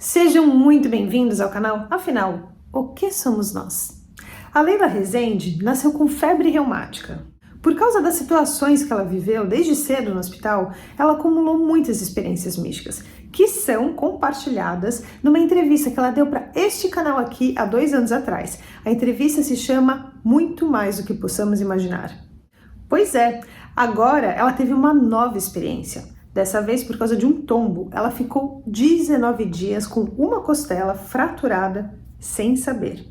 Sejam muito bem-vindos ao canal. Afinal, o que somos nós? A Leila Rezende nasceu com febre reumática. Por causa das situações que ela viveu desde cedo no hospital, ela acumulou muitas experiências místicas, que são compartilhadas numa entrevista que ela deu para este canal aqui há 2 anos atrás. A entrevista se chama Muito Mais do que Possamos Imaginar. Pois é, agora ela teve uma nova experiência. Dessa vez, por causa de um tombo, ela ficou 19 dias com uma costela fraturada sem saber.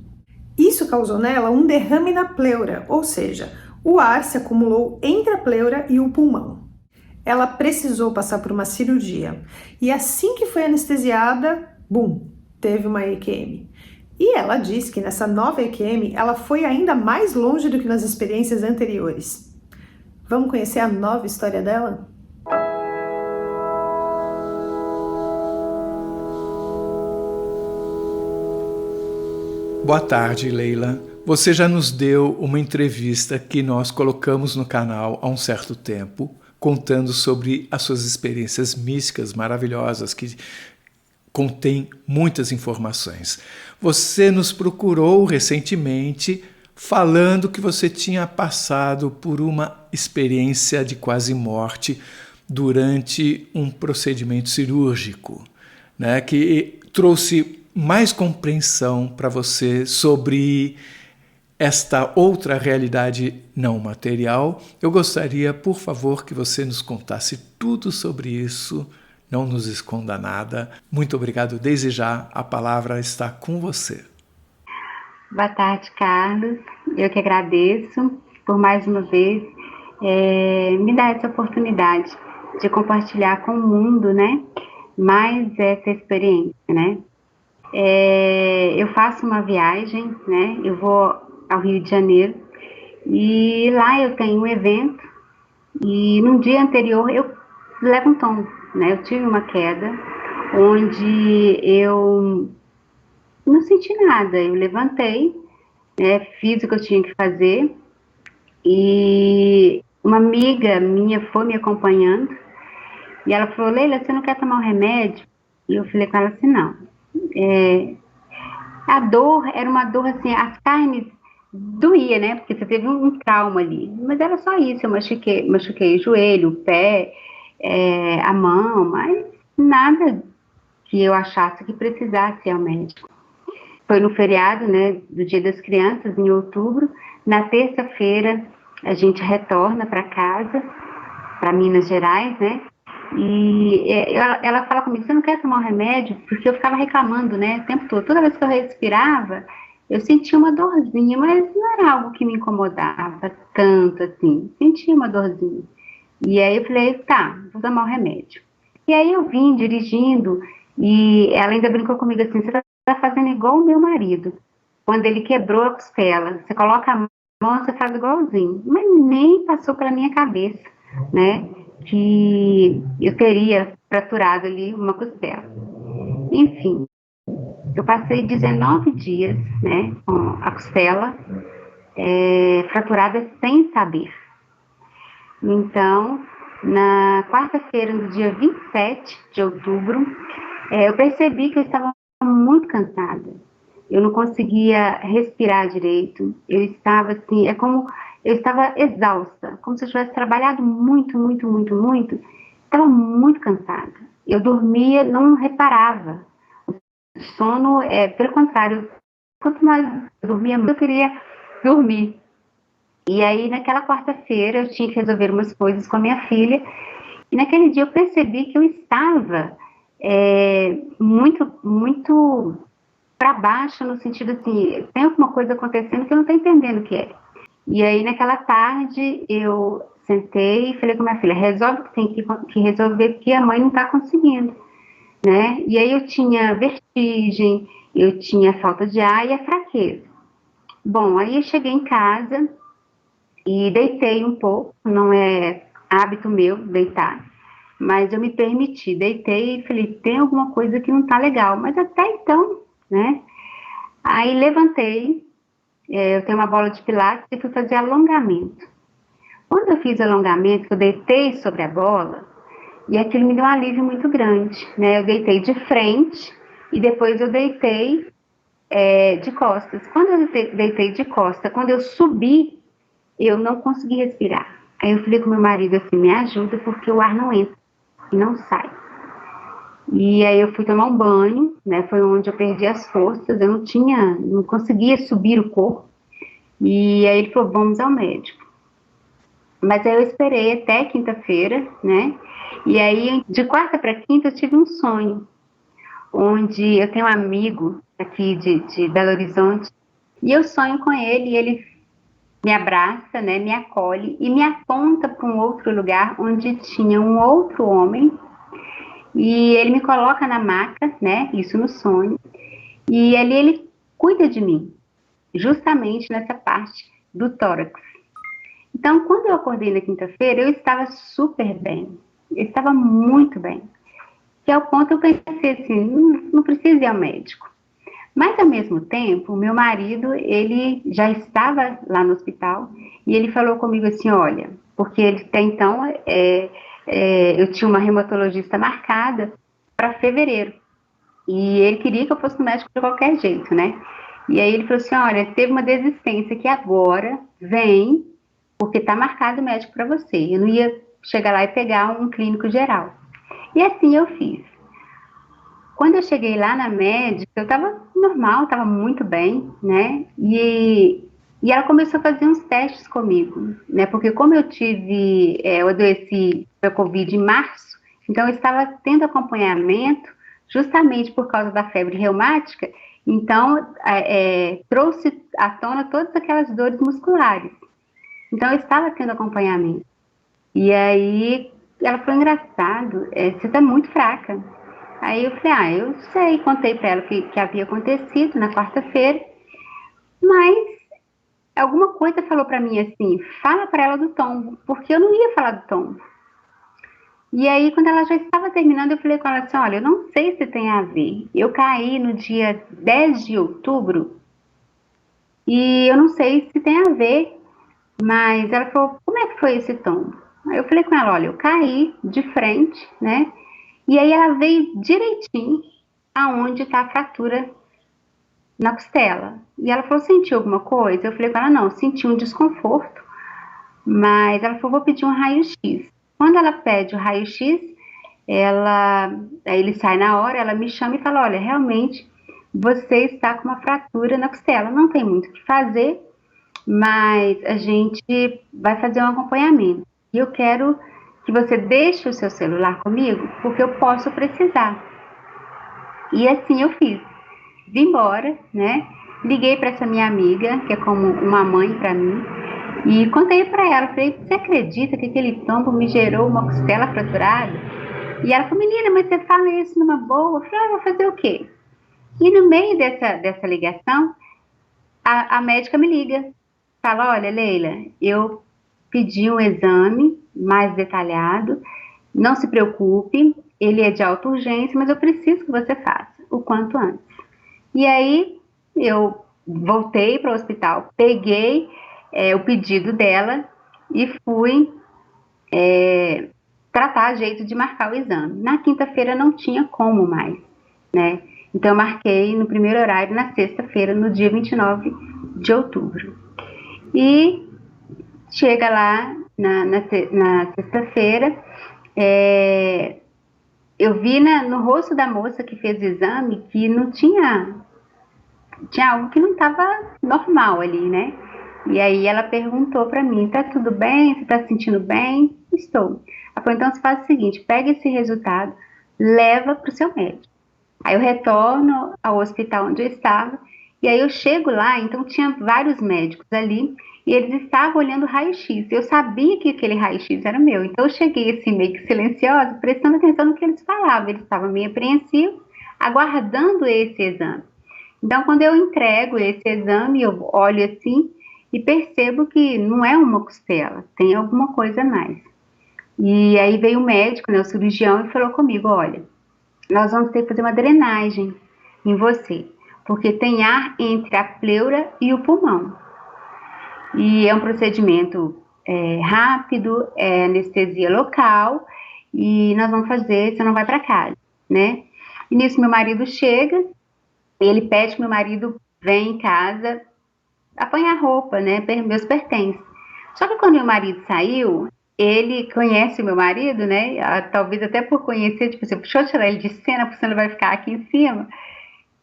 Isso causou nela um derrame na pleura, ou seja, o ar se acumulou entre a pleura e o pulmão. Ela precisou passar por uma cirurgia e assim que foi anestesiada, bum, teve uma EQM. E ela diz que nessa nova EQM ela foi ainda mais longe do que nas experiências anteriores. Vamos conhecer a nova história dela? Boa tarde, Leila. Você já nos deu uma entrevista que nós colocamos no canal há um certo tempo, contando sobre as suas experiências místicas maravilhosas, que contém muitas informações. Você nos procurou recentemente falando que você tinha passado por uma experiência de quase morte durante um procedimento cirúrgico, né, que trouxe mais compreensão para você sobre esta outra realidade não material. Eu gostaria, por favor, que você nos contasse tudo sobre isso, não nos esconda nada. Muito obrigado desde já, a palavra está com você. Boa tarde, Carlos. Eu que agradeço por mais uma vez me dar essa oportunidade de compartilhar com o mundo, né, mais essa experiência, né. Eu faço uma viagem, né, eu vou ao Rio de Janeiro e lá eu tenho um evento e no dia anterior eu levo um tombo, né, eu tive uma queda onde eu não senti nada, eu levantei, né, fiz o que eu tinha que fazer e uma amiga minha foi me acompanhando e ela falou: Leila, você não quer tomar um remédio? E eu falei com ela assim: não. A dor era uma dor assim, as carnes doía, né? Porque você teve um trauma ali. Mas era só isso, eu machuquei o joelho, o pé, a mão, mas nada que eu achasse que precisasse ir ao médico. Foi no feriado, né, do Dia das Crianças, em outubro. Na terça-feira, a gente retorna para casa, para Minas Gerais, né? E ela fala comigo: você não quer tomar um remédio? Porque eu ficava reclamando, né, o tempo todo. Toda vez que eu respirava, eu sentia uma dorzinha, mas não era algo que me incomodava tanto assim. Sentia uma dorzinha. E aí eu falei: tá, vou tomar um remédio. E aí eu vim dirigindo e ela ainda brincou comigo assim: você tá fazendo igual o meu marido. Quando ele quebrou a costela, você coloca a mão, você faz igualzinho. Mas nem passou pela minha cabeça, né, que eu teria fraturado ali uma costela. Enfim, eu passei 19 dias, né, com a costela fraturada sem saber. Então, na quarta-feira, no dia 27 de outubro, eu percebi que eu estava muito cansada. Eu não conseguia respirar direito. Eu estava assim, eu estava exausta, como se eu tivesse trabalhado muito, muito, muito, muito. Estava muito cansada. Eu dormia, não reparava. O sono, pelo contrário, quanto mais eu dormia, eu queria dormir. E aí, naquela quarta-feira, eu tinha que resolver umas coisas com a minha filha. E naquele dia eu percebi que eu estava muito, muito para baixo, no sentido assim, tem alguma coisa acontecendo que eu não estou entendendo o que é. E aí, naquela tarde, eu sentei e falei com minha filha: resolve o que tem que resolver, porque a mãe não está conseguindo, né? E aí eu tinha vertigem, eu tinha falta de ar e a fraqueza. Bom, aí eu cheguei em casa e deitei um pouco, não é hábito meu deitar, mas eu me permiti, deitei e falei: tem alguma coisa que não está legal, mas até então, né? Aí levantei, eu tenho uma bola de pilates e fui fazer alongamento. Quando eu fiz alongamento, eu deitei sobre a bola e aquilo me deu um alívio muito grande, né? Eu deitei de frente e depois eu deitei de costas. Quando eu deitei de costas, quando eu subi, eu não consegui respirar. Aí eu falei com meu marido assim, me ajuda porque o ar não entra e não sai. E aí eu fui tomar um banho, né? Foi onde eu perdi as forças, eu não conseguia subir o corpo. E aí ele falou, vamos ao médico. Mas aí eu esperei até quinta-feira, né? E aí de quarta para quinta eu tive um sonho, onde eu tenho um amigo aqui de Belo Horizonte, e eu sonho com ele, e ele me abraça, né, me acolhe e me aponta para um outro lugar onde tinha um outro homem, e ele me coloca na maca, né, isso no sonho, e ali ele cuida de mim, justamente nessa parte do tórax. Então, quando eu acordei na quinta-feira, eu estava super bem, eu estava muito bem, que ao ponto eu pensei assim, não preciso ir ao médico. Mas, ao mesmo tempo, o meu marido, ele já estava lá no hospital e ele falou comigo assim, olha, porque ele até então, eu tinha uma reumatologista marcada para fevereiro e ele queria que eu fosse no médico de qualquer jeito, né? E aí ele falou assim, olha, teve uma desistência que agora vem, porque está marcado o médico para você. Eu não ia chegar lá e pegar um clínico geral. E assim eu fiz. Quando eu cheguei lá na médica, eu estava normal, estava muito bem, né? E ela começou a fazer uns testes comigo, né? Porque como eu adoeci da Covid em março, então eu estava tendo acompanhamento justamente por causa da febre reumática, então trouxe à tona todas aquelas dores musculares. Então eu estava tendo acompanhamento. E aí ela falou, engraçado, você está muito fraca. Aí eu falei, eu sei, contei para ela o que havia acontecido na quarta-feira, mas alguma coisa falou para mim assim, fala para ela do tombo, porque eu não ia falar do tombo. E aí, quando ela já estava terminando, eu falei com ela assim, olha, eu não sei se tem a ver, eu caí no dia 10 de outubro e eu não sei se tem a ver, mas ela falou, como é que foi esse tombo? Aí eu falei com ela, olha, eu caí de frente, né? E aí ela veio direitinho aonde está a fratura na costela. E ela falou, sentiu alguma coisa? Eu falei com ela, não, senti um desconforto. Mas ela falou, vou pedir um raio-x. Quando ela pede o raio-x, aí ele sai na hora, ela me chama e fala, olha, realmente você está com uma fratura na costela. Não tem muito o que fazer, mas a gente vai fazer um acompanhamento. E eu quero que você deixe o seu celular comigo, porque eu posso precisar. E assim eu fiz. Vim embora, né? Liguei para essa minha amiga, que é como uma mãe para mim, e contei para ela. Falei, você acredita que aquele tombo me gerou uma costela fraturada? E ela falou, menina, mas você fala isso numa boa? Eu falei, vou fazer o quê? E no meio dessa ligação, a médica me liga. Fala, olha, Leila, eu pedi um exame mais detalhado, não se preocupe, ele é de alta urgência, mas eu preciso que você faça o quanto antes. E aí eu voltei para o hospital, peguei o pedido dela e fui tratar a jeito de marcar o exame. Na quinta-feira não tinha como mais, né? Então eu marquei no primeiro horário na sexta-feira, no dia 29 de outubro. E chega lá na sexta-feira, eu vi no rosto da moça que fez o exame que não tinha algo que não estava normal ali, né? E aí ela perguntou para mim, tá tudo bem? Você tá se sentindo bem? Estou. Ela falou, então você faz o seguinte, pega esse resultado, leva para o seu médico. Aí eu retorno ao hospital onde eu estava, e aí eu chego lá, então tinha vários médicos ali, e eles estavam olhando o raio-x. Eu sabia que aquele raio-x era meu, então eu cheguei assim meio que silenciosa, prestando atenção no que eles falavam. Eles estavam meio apreensivos, aguardando esse exame. Então, quando eu entrego esse exame, eu olho assim e percebo que não é uma costela, tem alguma coisa a mais. E aí veio o médico, né, o cirurgião, e falou comigo, olha, nós vamos ter que fazer uma drenagem em você, porque tem ar entre a pleura e o pulmão. E é um procedimento rápido, anestesia local, e nós vamos fazer, você não vai para casa, né? E nisso meu marido chega, ele pede que meu marido venha em casa apanhar roupa, né, meus pertences. Só que quando meu marido saiu, ele conhece o meu marido, né, talvez até por conhecer, tipo assim, deixa eu tirar ele de cena, porque senão ele vai ficar aqui em cima,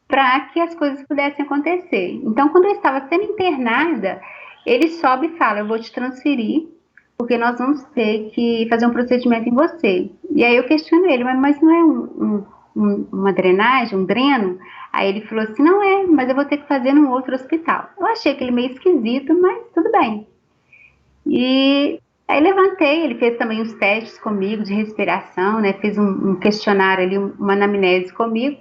para que as coisas pudessem acontecer. Então, quando eu estava sendo internada, ele sobe e fala, eu vou te transferir, porque nós vamos ter que fazer um procedimento em você. E aí eu questiono ele, mas não é uma drenagem, um dreno? Aí ele falou assim, não é, mas eu vou ter que fazer num outro hospital. Eu achei aquele meio esquisito, mas tudo bem. E aí levantei, ele fez também uns testes comigo de respiração, né? Fez um questionário ali, uma anamnese comigo.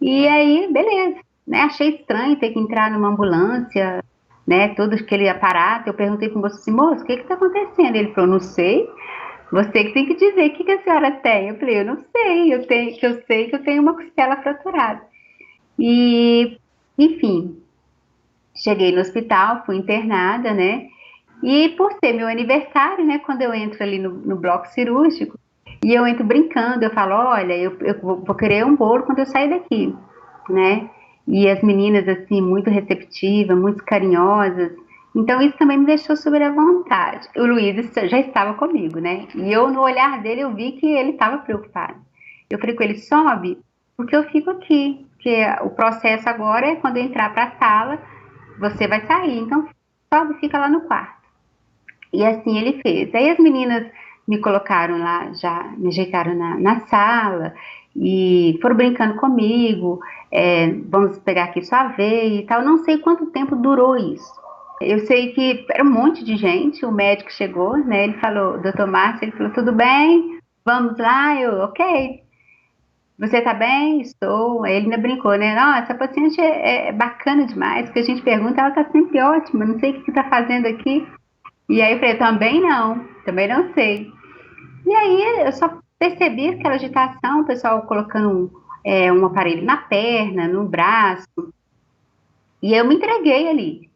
E aí, beleza. Né? Achei estranho ter que entrar numa ambulância, né? Todo aquele aparato. Eu perguntei para o moço assim, moço, o que está acontecendo? Ele falou, não sei. Você que tem que dizer o que a senhora tem. Eu falei, eu não sei, eu sei que eu tenho uma costela fraturada. E, enfim, cheguei no hospital, fui internada, né? E por ser meu aniversário, né? Quando eu entro ali no bloco cirúrgico, e eu entro brincando, eu falo, olha, eu vou querer um bolo quando eu sair daqui, né? E as meninas, assim, muito receptivas, muito carinhosas. Então isso também me deixou super à vontade. O Luiz já estava comigo, né? E eu, no olhar dele, eu vi que ele estava preocupado. Eu falei com ele, sobe, porque eu fico aqui. Porque o processo agora é quando eu entrar para a sala, você vai sair. Então sobe e fica lá no quarto. E assim ele fez. Aí as meninas me colocaram lá, já me ajeitaram na sala e foram brincando comigo, vamos pegar aqui sua veia e tal. Não sei quanto tempo durou isso. Eu sei que era um monte de gente, o médico chegou, né? Ele falou, doutor Márcio, ele falou, tudo bem? Vamos lá? Eu, ok. Você tá bem? Estou. Aí ele ainda brincou, né? Não, essa paciente é bacana demais, porque a gente pergunta, ela tá sempre ótima, não sei o que tá fazendo aqui. E aí eu falei, também não sei. E aí eu só percebi aquela agitação, o pessoal colocando um aparelho na perna, no braço, e eu me entreguei ali.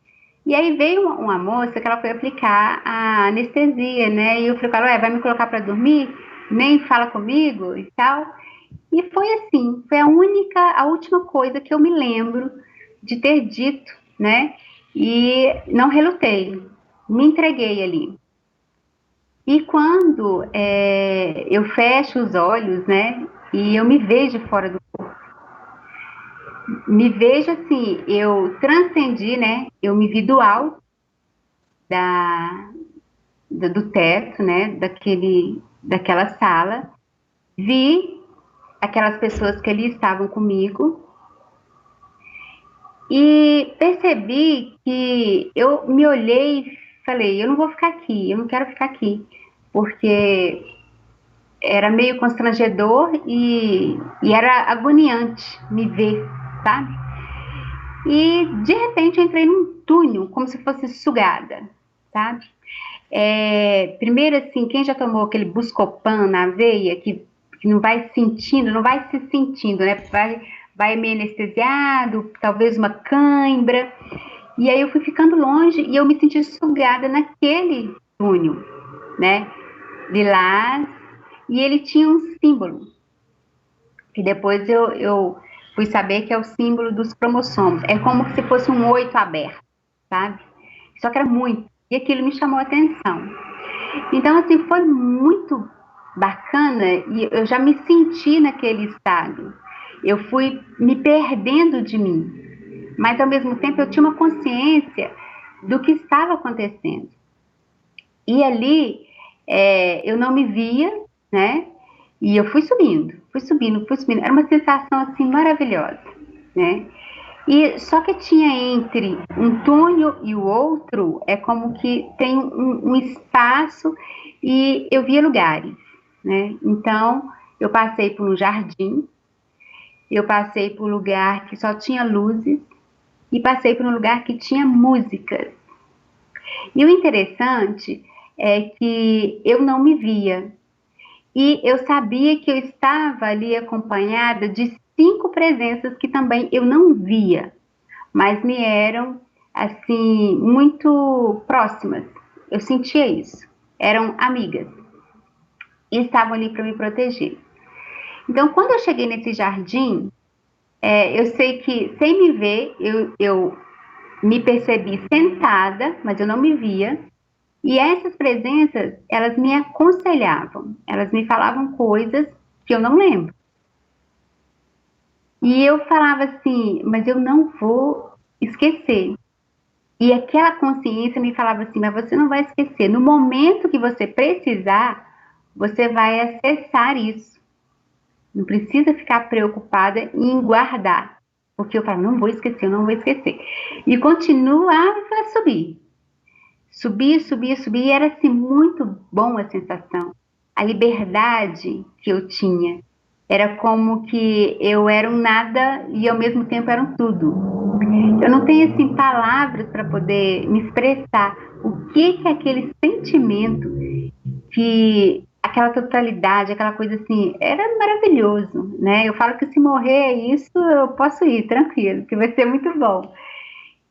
E aí veio uma moça que ela foi aplicar a anestesia, né? E eu falei com ela, vai me colocar para dormir? Nem fala comigo e tal. E foi assim, foi a última coisa que eu me lembro de ter dito, né? E não relutei, me entreguei ali. E quando eu fecho os olhos, né, e eu me vejo fora do corpo, me vejo assim, eu transcendi, né, eu me vi do alto do teto, né, daquela sala, vi aquelas pessoas que ali estavam comigo e percebi que eu me olhei e falei, eu não vou ficar aqui, eu não quero ficar aqui, porque era meio constrangedor e era agoniante me ver, sabe? E de repente eu entrei num túnel, como se fosse sugada, sabe? Primeiro assim, quem já tomou aquele Buscopan na veia, que não vai sentindo, não vai se sentindo, né? Vai meio anestesiado, talvez uma cãibra. E aí eu fui ficando longe e eu me senti sugada naquele túnel, né? Lilás. E ele tinha um símbolo, que depois eu fui saber que é o símbolo dos cromossomos. É como se fosse um 8 aberto, sabe? Só que era muito. E aquilo me chamou a atenção. Então, assim, foi muito bacana e eu já me senti naquele estado. Eu fui me perdendo de mim. Mas, ao mesmo tempo, eu tinha uma consciência do que estava acontecendo. E ali, eu não me via, né? E eu fui subindo. Era uma sensação, assim, maravilhosa, né? E só que tinha entre um túnel e o outro, é como que tem um espaço e eu via lugares, né? Então, eu passei por um jardim, eu passei por um lugar que só tinha luzes e passei por um lugar que tinha músicas. E o interessante é que eu não me via. E eu sabia que eu estava ali acompanhada de 5 presenças que também eu não via, mas me eram, assim, muito próximas. Eu sentia isso. Eram amigas. E estavam ali para me proteger. Então, quando eu cheguei nesse jardim, eu sei que, sem me ver, eu me percebi sentada, mas eu não me via. E essas presenças, elas me aconselhavam, elas me falavam coisas que eu não lembro. E eu falava assim, mas eu não vou esquecer. E aquela consciência me falava assim, mas você não vai esquecer. No momento que você precisar, você vai acessar isso. Não precisa ficar preocupada em guardar. Porque eu falo, não vou esquecer, não vou esquecer. E continuava a subir. Subia, subia, subia. E era assim, muito bom a sensação. A liberdade que eu tinha. Era como que eu era um nada e ao mesmo tempo era um tudo. Eu não tenho assim palavras para poder me expressar o que é aquele sentimento, que aquela totalidade, aquela coisa assim, era maravilhoso, né? Eu falo que se morrer é isso, eu posso ir tranquilo, que vai ser muito bom.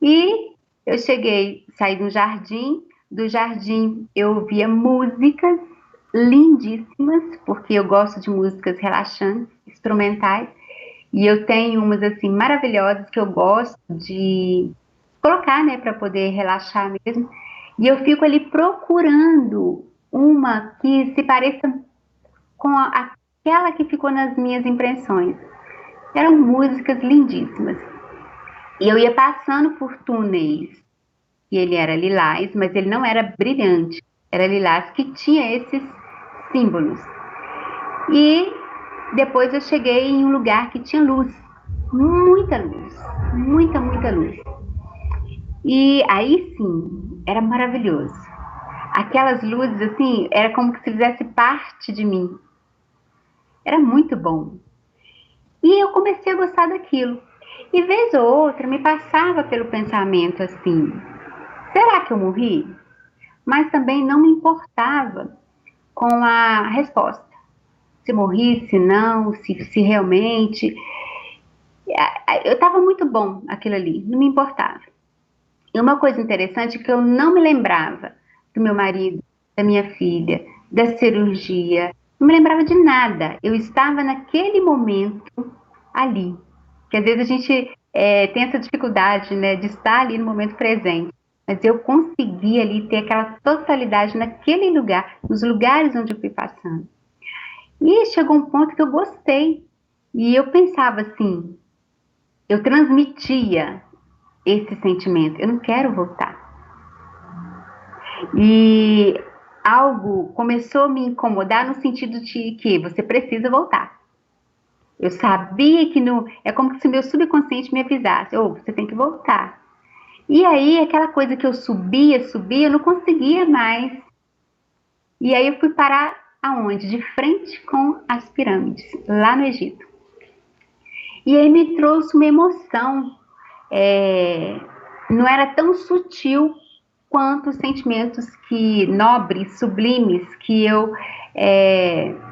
E eu cheguei, saí do jardim eu ouvia músicas lindíssimas, porque eu gosto de músicas relaxantes, instrumentais, e eu tenho umas assim maravilhosas que eu gosto de colocar, né, para poder relaxar mesmo. E eu fico ali procurando uma que se pareça com aquela que ficou nas minhas impressões. Eram músicas lindíssimas. E eu ia passando por túneis, e ele era lilás, mas ele não era brilhante, era lilás que tinha esses símbolos. E depois eu cheguei em um lugar que tinha luz, muita luz, muita, muita luz. E aí sim, era maravilhoso. Aquelas luzes assim, era como se fizesse parte de mim. Era muito bom. E eu comecei a gostar daquilo. E vez ou outra me passava pelo pensamento assim, será que eu morri? Mas também não me importava com a resposta. Se morri, se não, se realmente. Eu estava muito bom aquilo ali, não me importava. E uma coisa interessante é que eu não me lembrava do meu marido, da minha filha, da cirurgia, não me lembrava de nada. Eu estava naquele momento ali. Que às vezes a gente tem essa dificuldade, né, de estar ali no momento presente. Mas eu consegui ali ter aquela totalidade naquele lugar, nos lugares onde eu fui passando. E chegou um ponto que eu gostei. E eu pensava assim, eu transmitia esse sentimento, eu não quero voltar. E algo começou a me incomodar no sentido de que você precisa voltar. Eu sabia que é como se o meu subconsciente me avisasse, você tem que voltar. E aí aquela coisa que eu subia, eu não conseguia mais. E aí eu fui parar aonde? De frente com as pirâmides, lá no Egito. E aí me trouxe uma emoção, não era tão sutil quanto os sentimentos nobres, sublimes, que eu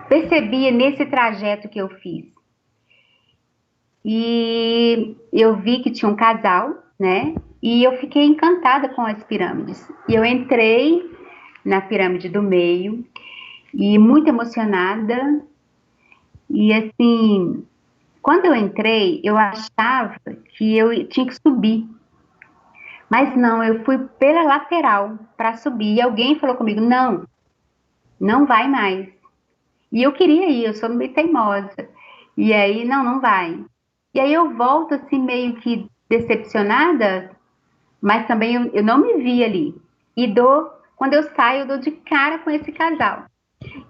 percebia nesse trajeto que eu fiz. E eu vi que tinha um casal, né? E eu fiquei encantada com as pirâmides. E eu entrei na pirâmide do meio e muito emocionada. E assim, quando eu entrei, eu achava que eu tinha que subir. Mas não, eu fui pela lateral para subir. E alguém falou comigo, não, não vai mais. E eu queria ir, eu sou meio teimosa. E aí, não vai. E aí eu volto assim meio que decepcionada, mas também eu não me vi ali. E quando eu saio, eu dou de cara com esse casal.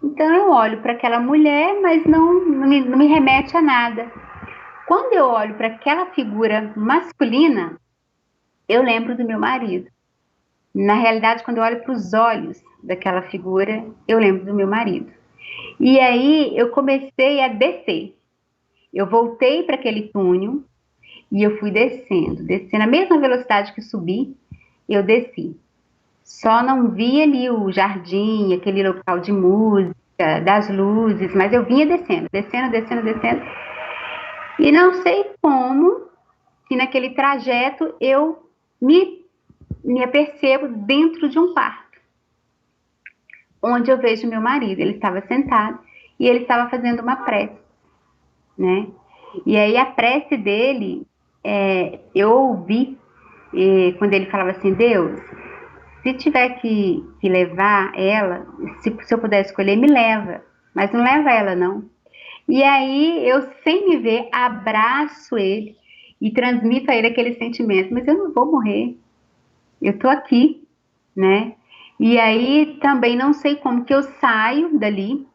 Então eu olho para aquela mulher, mas não me remete a nada. Quando eu olho para aquela figura masculina, eu lembro do meu marido. Na realidade, quando eu olho para os olhos daquela figura, eu lembro do meu marido. E aí eu comecei a descer. Eu voltei para aquele túnel e eu fui descendo a mesma velocidade que subi, eu desci. Só não vi ali o jardim, aquele local de música, das luzes, mas eu vinha descendo. E não sei como, que naquele trajeto eu me apercebo dentro de um quarto, onde eu vejo meu marido. Ele estava sentado e ele estava fazendo uma prece. né? E aí a prece dele, eu ouvi quando ele falava assim, Deus, se tiver que levar ela, se eu puder escolher, me leva, mas não leva ela não. E aí eu, sem me ver, abraço ele e transmito a ele aquele sentimento, mas eu não vou morrer, eu tô aqui, né? E aí também não sei como que eu saio dali,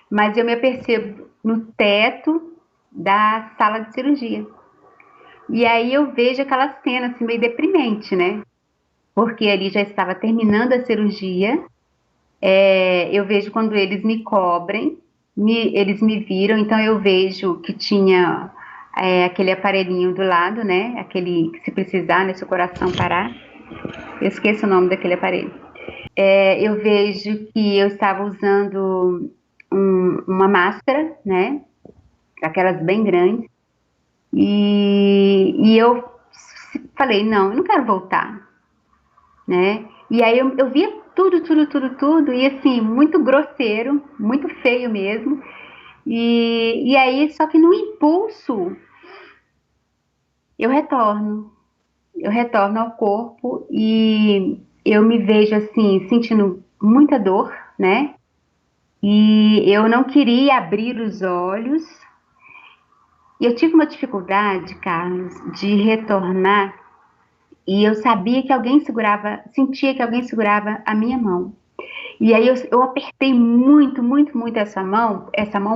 mas eu me apercebo no teto da sala de cirurgia. E aí eu vejo aquela cena assim meio deprimente, né? Porque ali já estava terminando a cirurgia. Eu vejo quando eles me cobrem, eles me viram, então eu vejo que tinha aquele aparelhinho do lado, né? Aquele que se precisar, né? Se o coração parar. Eu esqueço o nome daquele aparelho. Eu vejo que eu estava usando uma máscara, né? Aquelas bem grandes. E eu falei, não, eu não quero voltar, né? E aí eu via tudo, tudo, tudo, tudo, e assim, muito grosseiro, muito feio mesmo. E aí, só que no impulso, eu retorno. Eu retorno ao corpo e eu me vejo assim, sentindo muita dor, né? E eu não queria abrir os olhos. E eu tive uma dificuldade, Carlos, de retornar. E eu sabia que alguém segurava, sentia que alguém segurava a minha mão. E aí eu apertei muito, muito, muito essa mão,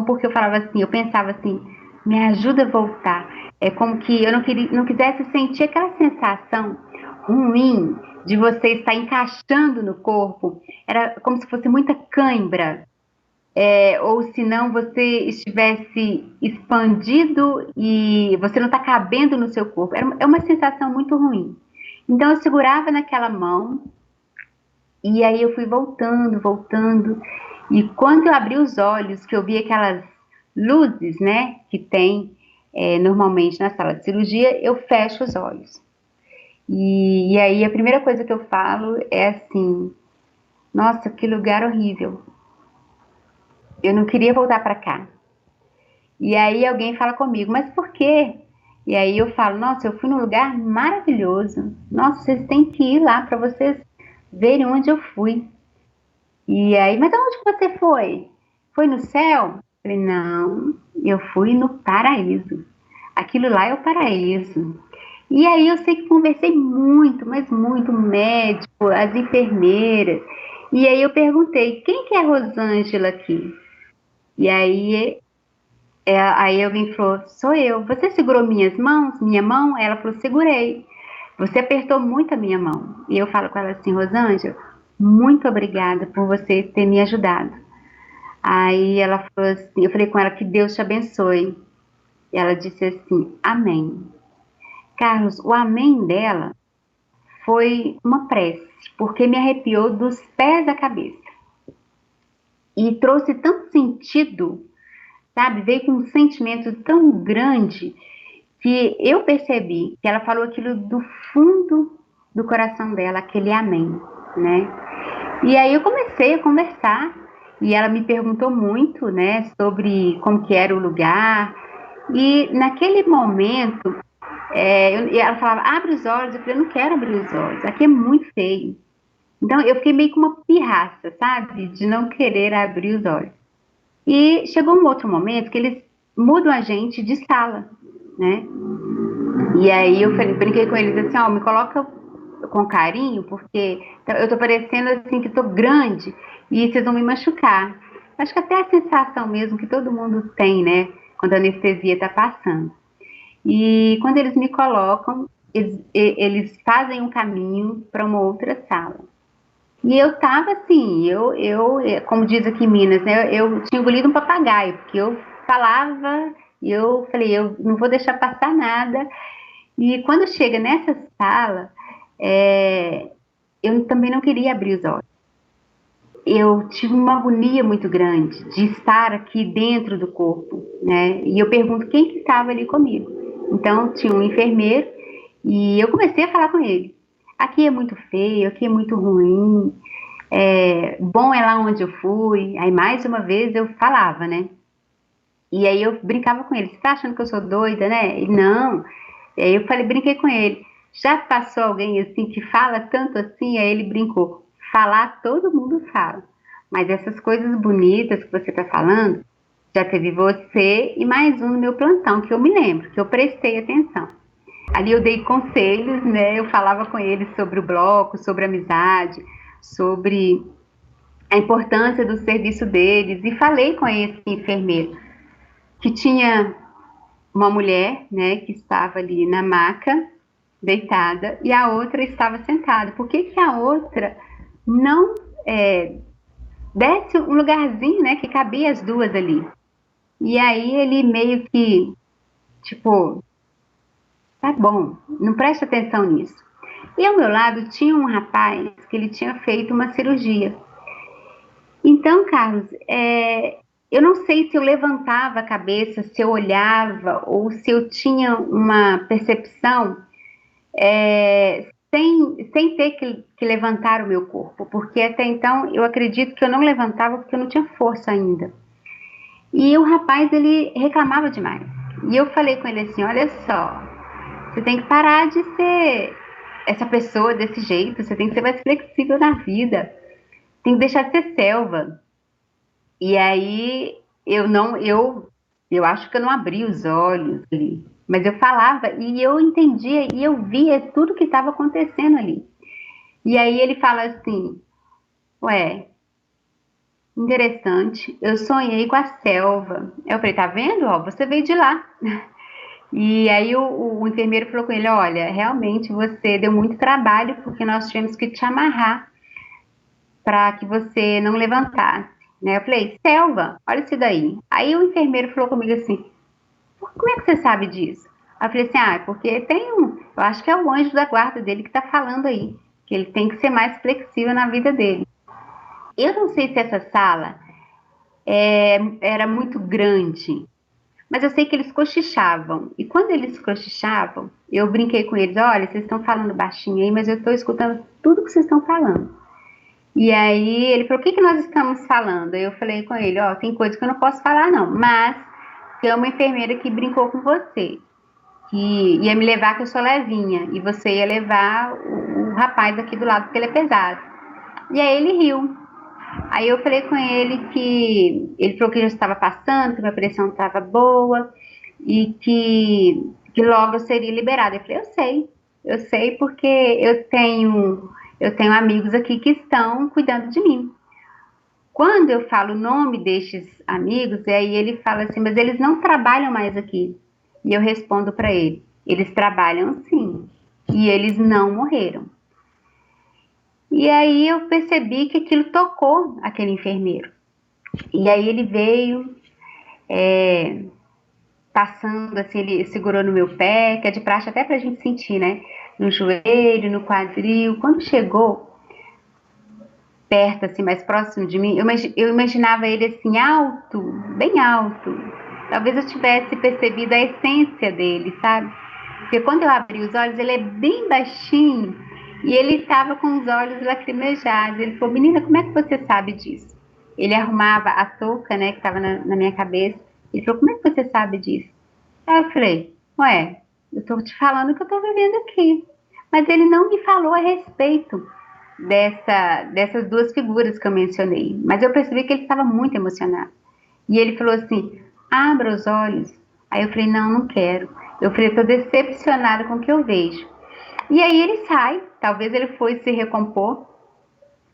porque eu falava assim, eu pensava assim, me ajuda a voltar. É como que eu não quisesse sentir aquela sensação ruim de você estar encaixando no corpo. Era como se fosse muita cãibra. Ou se não você estivesse expandido e você não está cabendo no seu corpo. É uma sensação muito ruim. Então eu segurava naquela mão e aí eu fui voltando, voltando. E quando eu abri os olhos, que eu vi aquelas luzes, né, que tem normalmente na sala de cirurgia, eu fecho os olhos. E aí a primeira coisa que eu falo é assim, nossa, que lugar horrível. Eu não queria voltar para cá. E aí alguém fala comigo, mas por quê? E aí eu falo, nossa, eu fui num lugar maravilhoso. Nossa, vocês têm que ir lá para vocês verem onde eu fui. E aí, mas aonde que você foi? Foi no céu? Eu falei, não, eu fui no paraíso. Aquilo lá é o paraíso. E aí eu sei que conversei muito, mas muito, o médico, as enfermeiras. E aí eu perguntei, quem que é a Rosângela aqui? E aí alguém falou, sou eu. Você segurou minha mão? Ela falou, segurei. Você apertou muito a minha mão. E eu falo com ela assim, Rosângela, muito obrigada por você ter me ajudado. Aí ela falou assim, eu falei com ela que Deus te abençoe. E ela disse assim, amém. Carlos, o amém dela foi uma prece, porque me arrepiou dos pés à cabeça. E trouxe tanto sentido, sabe? Veio com um sentimento tão grande que eu percebi que ela falou aquilo do fundo do coração dela, aquele amém, né? E aí eu comecei a conversar e ela me perguntou muito, né, sobre como que era o lugar. E naquele momento, ela falava, abre os olhos. Eu falei, eu não quero abrir os olhos, aqui é muito feio. Então eu fiquei meio com uma pirraça, sabe, de não querer abrir os olhos. E chegou um outro momento que eles mudam a gente de sala, né? E aí eu falei, brinquei com eles assim, ó, me coloca com carinho, porque eu tô parecendo assim que tô grande e vocês vão me machucar. Acho que até a sensação mesmo que todo mundo tem, né, quando a anestesia tá passando. E quando eles me colocam, eles fazem um caminho para uma outra sala. E eu tava assim, como diz aqui em Minas, né, eu tinha engolido um papagaio, porque eu falava, e eu falei, eu não vou deixar passar nada. E quando chega nessa sala, eu também não queria abrir os olhos. Eu tive uma agonia muito grande de estar aqui dentro do corpo, né? E eu pergunto quem que estava ali comigo. Então tinha um enfermeiro e eu comecei a falar com ele. Aqui é muito feio, aqui é muito ruim. Bom é lá onde eu fui. Aí mais uma vez eu falava, né? E aí eu brincava com ele, você tá achando que eu sou doida, né? Ele, não. E aí eu falei, brinquei com ele, já passou alguém assim que fala tanto assim? Aí ele brincou, falar todo mundo fala, mas essas coisas bonitas que você tá falando, já teve você e mais um no meu plantão, que eu me lembro, que eu prestei atenção. Ali eu dei conselhos, né? Eu falava com ele sobre o bloco, sobre a amizade, sobre a importância do serviço deles, e falei com esse enfermeiro que tinha uma mulher, né, que estava ali na maca, deitada, e a outra estava sentada. Por que que a outra não desse um lugarzinho, né, que cabia as duas ali? E aí ele meio que, tipo, tá bom, não presta atenção nisso. E ao meu lado tinha um rapaz que ele tinha feito uma cirurgia. Então, Carlos, eu não sei se eu levantava a cabeça, se eu olhava, ou se eu tinha uma percepção sem ter que levantar o meu corpo, porque até então eu acredito que eu não levantava porque eu não tinha força ainda. E o rapaz, ele reclamava demais. E eu falei com ele assim, olha só, você tem que parar de ser essa pessoa desse jeito, você tem que ser mais flexível na vida, tem que deixar de ser selva. E aí eu acho que eu não abri os olhos ali, mas eu falava e eu entendia e eu via tudo que estava acontecendo ali. E aí ele fala assim, ué, interessante, eu sonhei com a selva. Eu falei, tá vendo? Ó, você veio de lá. E aí o enfermeiro falou com ele, olha, realmente você deu muito trabalho porque nós tivemos que te amarrar para que você não levantasse. Né? Eu falei, selva, olha isso daí. Aí o enfermeiro falou comigo assim, como é que você sabe disso? Aí eu falei assim, porque tem eu acho que é o anjo da guarda dele que tá falando aí, que ele tem que ser mais flexível na vida dele. Eu não sei se essa sala era muito grande, mas eu sei que eles cochichavam. E quando eles cochichavam, eu brinquei com eles, olha, vocês estão falando baixinho aí, mas eu estou escutando tudo que vocês estão falando. E aí ele falou, o que nós estamos falando? Aí eu falei com ele, ó, tem coisa que eu não posso falar não, mas tem uma enfermeira que brincou com você, que ia me levar que eu sou levinha, e você ia levar o rapaz aqui do lado porque ele é pesado. E aí ele riu. Aí eu falei com ele que ele falou que já estava passando, que minha pressão estava boa e que logo eu seria liberada. Eu falei, eu sei porque eu tenho amigos aqui que estão cuidando de mim. Quando eu falo o nome destes amigos, e aí ele fala assim, mas eles não trabalham mais aqui. E eu respondo para ele, eles trabalham sim, e eles não morreram. E aí eu percebi que aquilo tocou aquele enfermeiro. E aí ele veio, passando assim, ele segurou no meu pé, que é de praxe até pra gente sentir, né? No joelho, no quadril. Quando chegou perto, assim, mais próximo de mim, eu imaginava ele assim, alto, bem alto. Talvez eu tivesse percebido a essência dele, sabe? Porque quando eu abri os olhos, ele é bem baixinho e ele estava com os olhos lacrimejados. Ele falou, menina, como é que você sabe disso? Ele arrumava a touca, né, que estava na minha cabeça. Ele falou, como é que você sabe disso? Aí eu falei, ué, eu tô te falando que eu tô vivendo aqui. Mas ele não me falou a respeito dessas duas figuras que eu mencionei. Mas eu percebi que ele estava muito emocionado. E ele falou assim, abra os olhos. Aí eu falei, não quero. Eu falei, estou decepcionada com o que eu vejo. E aí ele sai, talvez ele foi se recompor.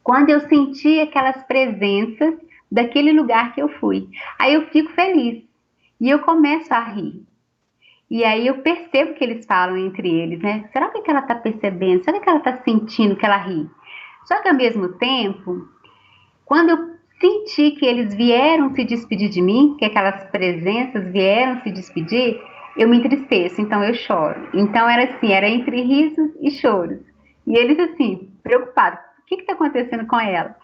Quando eu senti aquelas presenças daquele lugar que eu fui. Aí eu fico feliz. E eu começo a rir. E aí eu percebo que eles falam entre eles, né? Será que ela está percebendo? Será que ela está sentindo que ela ri? Só que ao mesmo tempo, quando eu senti que eles vieram se despedir de mim, que aquelas presenças vieram se despedir, eu me entristeço, então eu choro. Então era assim, era entre risos e choros. E eles assim, preocupados, o que está acontecendo com ela?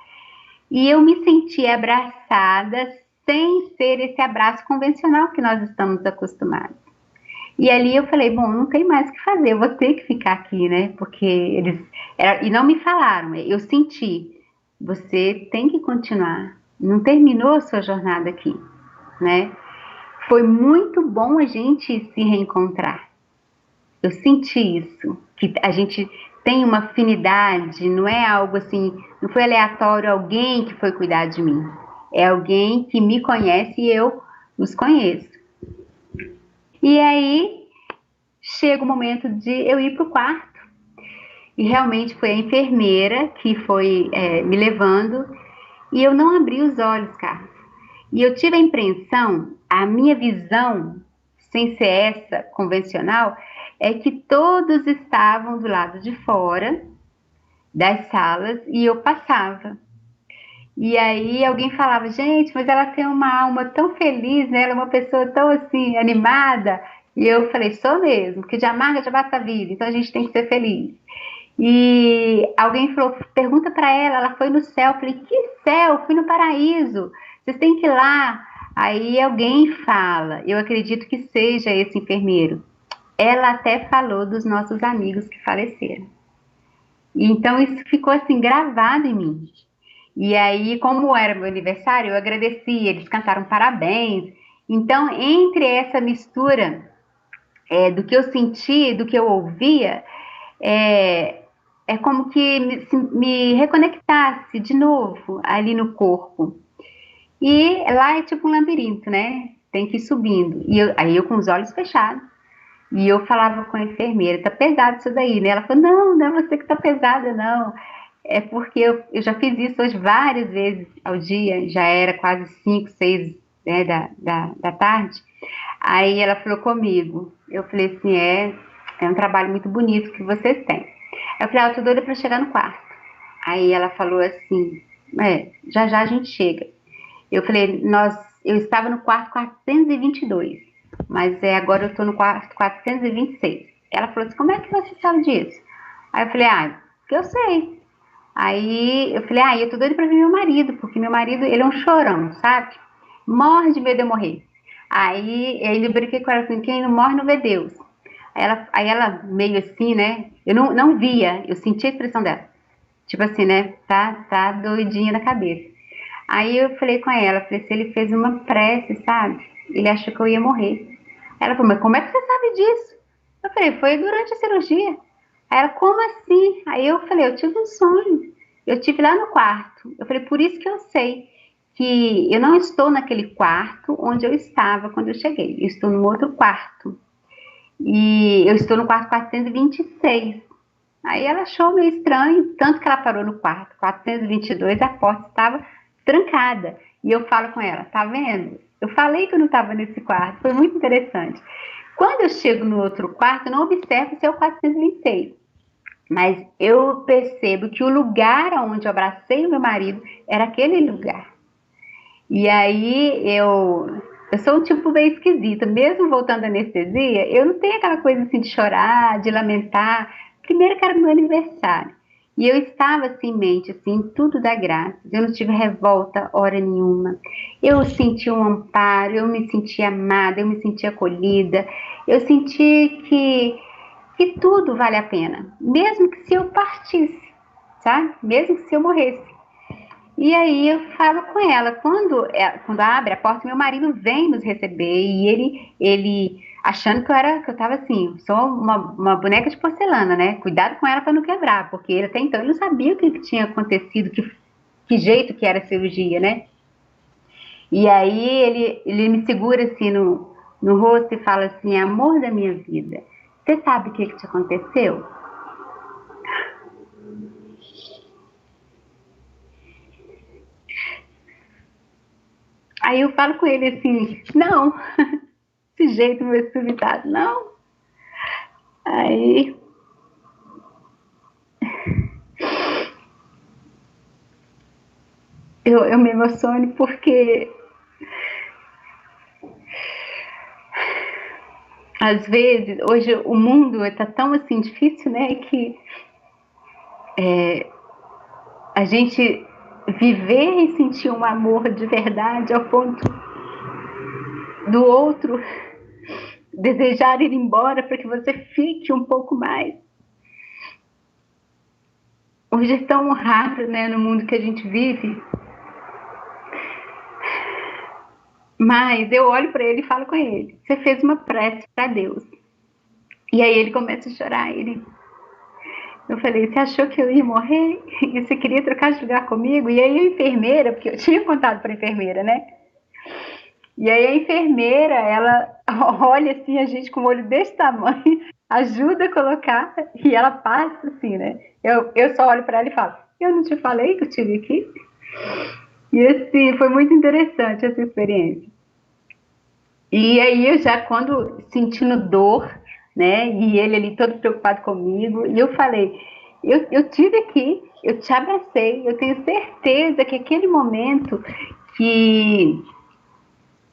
E eu me senti abraçada sem ser esse abraço convencional que nós estamos acostumados. E ali eu falei, bom, não tem mais o que fazer, eu vou ter que ficar aqui, né? Porque e não me falaram, eu senti, você tem que continuar, não terminou a sua jornada aqui, né? foi muito bom a gente se reencontrar. Eu senti isso, que a gente tem uma afinidade, não é algo assim, não foi aleatório alguém que foi cuidar de mim. É alguém que me conhece e eu os conheço. E aí chega o momento de eu ir para o quarto. E realmente foi a enfermeira que foi me levando. E eu não abri os olhos, Carlos. E eu tive a impressão, a minha visão, sem ser essa convencional, é que todos estavam do lado de fora das salas e eu passava. E aí alguém falava, gente, mas ela tem uma alma tão feliz, né? Ela é uma pessoa tão assim, animada. E eu falei, sou mesmo, porque de amarga já basta a vida, então a gente tem que ser feliz. E alguém falou, pergunta para ela foi no céu. Eu falei, que céu? Fui no paraíso. Vocês têm que ir lá. Aí alguém fala, eu acredito que seja esse enfermeiro. Ela até falou dos nossos amigos que faleceram. E então isso ficou assim gravado em mim. E aí, como era meu aniversário, eu agradeci, eles cantaram parabéns. Então, entre essa mistura do que eu senti, do que eu ouvia, é como que me reconectasse de novo ali no corpo. E lá é tipo um labirinto, né? Tem que ir subindo. E aí eu com os olhos fechados. E eu falava com a enfermeira, tá pesado isso daí, né? Ela falou, não, não é você que tá pesada, não. É porque eu já fiz isso hoje várias vezes ao dia, já era quase 5, 6, né, da tarde. Aí ela falou comigo, eu falei assim, é um trabalho muito bonito que vocês têm. Eu falei, eu tô doida pra chegar no quarto. Aí ela falou assim, já já a gente chega. Eu falei, eu estava no quarto 422, mas agora eu tô no quarto 426. Ela falou assim, como é que você sabe disso? Aí eu falei, porque eu sei. Aí eu falei, eu tô doida pra ver meu marido, porque meu marido, ele é um chorão, sabe? Morre de medo de eu morrer. Aí eu brinquei com ela assim, quem não morre não vê Deus. Aí ela meio assim, né? Eu não via, eu sentia a expressão dela. Tipo assim, né? Tá doidinha na cabeça. Aí eu falei com ela, falei, se ele fez uma prece, sabe? Ele achou que eu ia morrer. Ela falou, mas como é que você sabe disso? Eu falei, foi durante a cirurgia. Aí ela, como assim? Aí eu falei, eu tive um sonho. Eu tive lá no quarto. Eu falei, por isso que eu sei que eu não estou naquele quarto onde eu estava quando eu cheguei. Eu estou num outro quarto. E eu estou no quarto 426. Aí ela achou meio estranho, tanto que ela parou no quarto 422, a porta estava trancada. E eu falo com ela, tá vendo? Eu falei que eu não estava nesse quarto, foi muito interessante. Quando eu chego no outro quarto, eu não observo se é o 426. Mas eu percebo que o lugar onde eu abracei o meu marido era aquele lugar. E aí eu sou um tipo bem esquisita, mesmo voltando à anestesia, eu não tenho aquela coisa assim de chorar, de lamentar. Primeiro que era meu aniversário. E eu estava assim em mente, assim, tudo dá graças. Eu não tive revolta hora nenhuma. Eu senti um amparo, eu me senti amada, eu me senti acolhida. Eu senti que tudo vale a pena, mesmo que se eu partisse, sabe? Mesmo que se eu morresse. E aí eu falo com ela, quando abre a porta, meu marido vem nos receber e ele achando que eu tava assim, sou uma boneca de porcelana, né? Cuidado com ela para não quebrar, porque ele até então ele não sabia o que tinha acontecido, que jeito que era a cirurgia, né? E aí ele me segura assim no rosto e fala assim, amor da minha vida, você sabe o que te aconteceu? Aí eu falo com ele assim, não, desse jeito meio suscitado, não. Aí eu me emociono porque às vezes, hoje o mundo está tão assim difícil, né, que a gente viver e sentir um amor de verdade ao ponto do outro desejar ir embora para que você fique um pouco mais. Hoje é tão raro, né, no mundo que a gente vive. Mas eu olho para ele e falo com ele: você fez uma prece para Deus. E aí ele começa a chorar. Eu falei: você achou que eu ia morrer? E você queria trocar de lugar comigo? E aí a enfermeira, porque eu tinha contado para a enfermeira, né? E aí a enfermeira, ela olha assim a gente com o olho desse tamanho, ajuda a colocar e ela passa assim, né? Eu só olho para ela e falo: eu não te falei que eu tive aqui? E assim, foi muito interessante essa experiência. E aí eu já, quando sentindo dor, né, e ele ali todo preocupado comigo, e eu falei: eu tive aqui, eu te abracei, eu tenho certeza que aquele momento que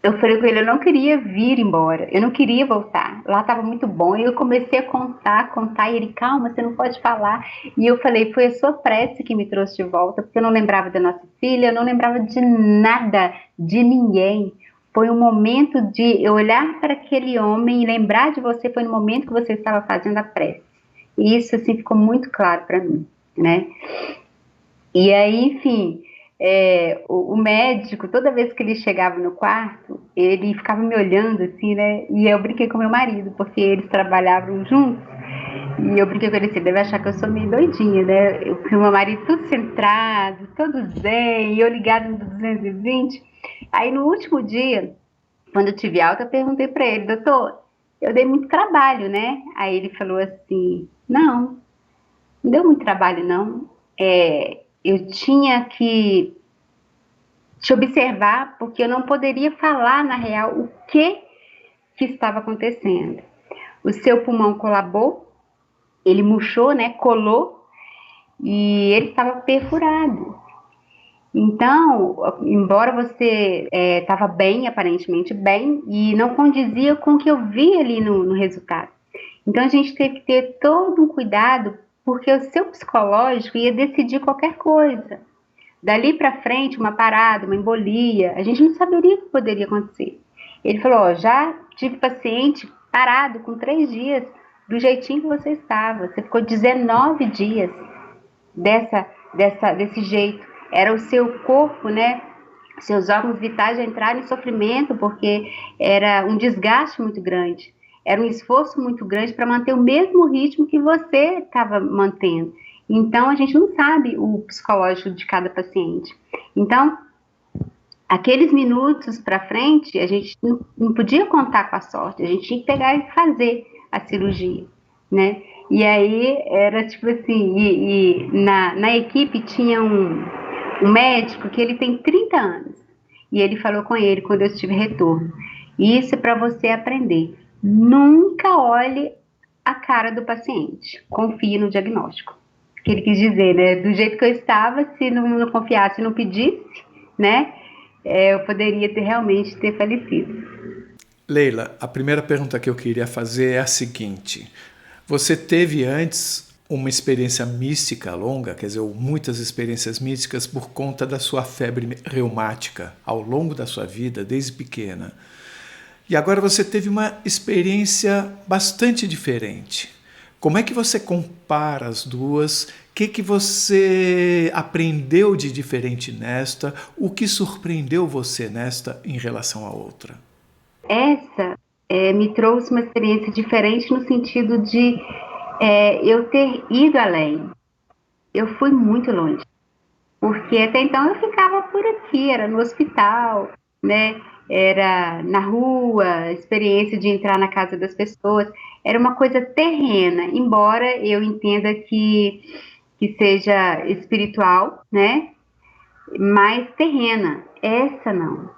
eu falei com ele, eu não queria vir embora, eu não queria voltar, lá estava muito bom, e eu comecei a contar, e ele: calma, você não pode falar. E eu falei: foi a sua prece que me trouxe de volta, porque eu não lembrava da nossa filha, eu não lembrava de nada, de ninguém. Foi um momento de eu olhar para aquele homem e lembrar de você, foi no momento que você estava fazendo a prece. E isso, assim, ficou muito claro para mim, né? E aí, enfim, o médico, toda vez que ele chegava no quarto, ele ficava me olhando, assim, né? E eu brinquei com meu marido, porque eles trabalhavam juntos. E eu brinquei com ele assim: deve achar que eu sou meio doidinha, né? O meu marido tudo centrado, todo zen, e eu ligado no 220. Aí no último dia, quando eu tive alta, eu perguntei para ele: doutor, eu dei muito trabalho, né? Aí ele falou assim: não deu muito trabalho, não. Eu tinha que te observar, porque eu não poderia falar, na real, o que estava acontecendo. O seu pulmão colabou, ele murchou, né? Colou, e ele estava perfurado. Então, embora você estava bem, aparentemente bem, e não condizia com o que eu vi ali no resultado. Então, a gente teve que ter todo um cuidado, porque o seu psicológico ia decidir qualquer coisa. Dali para frente, uma parada, uma embolia, a gente não saberia o que poderia acontecer. Ele falou: ó, já tive paciente parado com 3 dias, do jeitinho que você estava. Você ficou 19 dias desse jeito. Era o seu corpo, né? Seus órgãos vitais já entraram em sofrimento, porque era um desgaste muito grande. Era um esforço muito grande para manter o mesmo ritmo que você estava mantendo. Então, a gente não sabe o psicológico de cada paciente. Então, aqueles minutos para frente, a gente não podia contar com a sorte. A gente tinha que pegar e fazer a cirurgia, né? E aí, era tipo assim, na equipe tinha um médico que ele tem 30 anos. E ele falou com ele quando eu tive retorno: isso é para você aprender. Nunca olhe a cara do paciente. Confie no diagnóstico. Que ele quis dizer, né? Do jeito que eu estava, se não confiasse, não pedisse, né? Eu poderia realmente ter falecido. Leila, a primeira pergunta que eu queria fazer é a seguinte: você teve antes uma experiência mística longa, quer dizer, muitas experiências místicas por conta da sua febre reumática ao longo da sua vida, desde pequena. E agora você teve uma experiência bastante diferente. Como é que você compara as duas? O que você aprendeu de diferente nesta? O que surpreendeu você nesta em relação à outra? Essa me trouxe uma experiência diferente no sentido de eu ter ido além. Eu fui muito longe. Porque até então eu ficava por aqui, era no hospital, né? Era na rua, experiência de entrar na casa das pessoas, era uma coisa terrena, embora eu entenda que seja espiritual, né? Mas terrena. Essa não.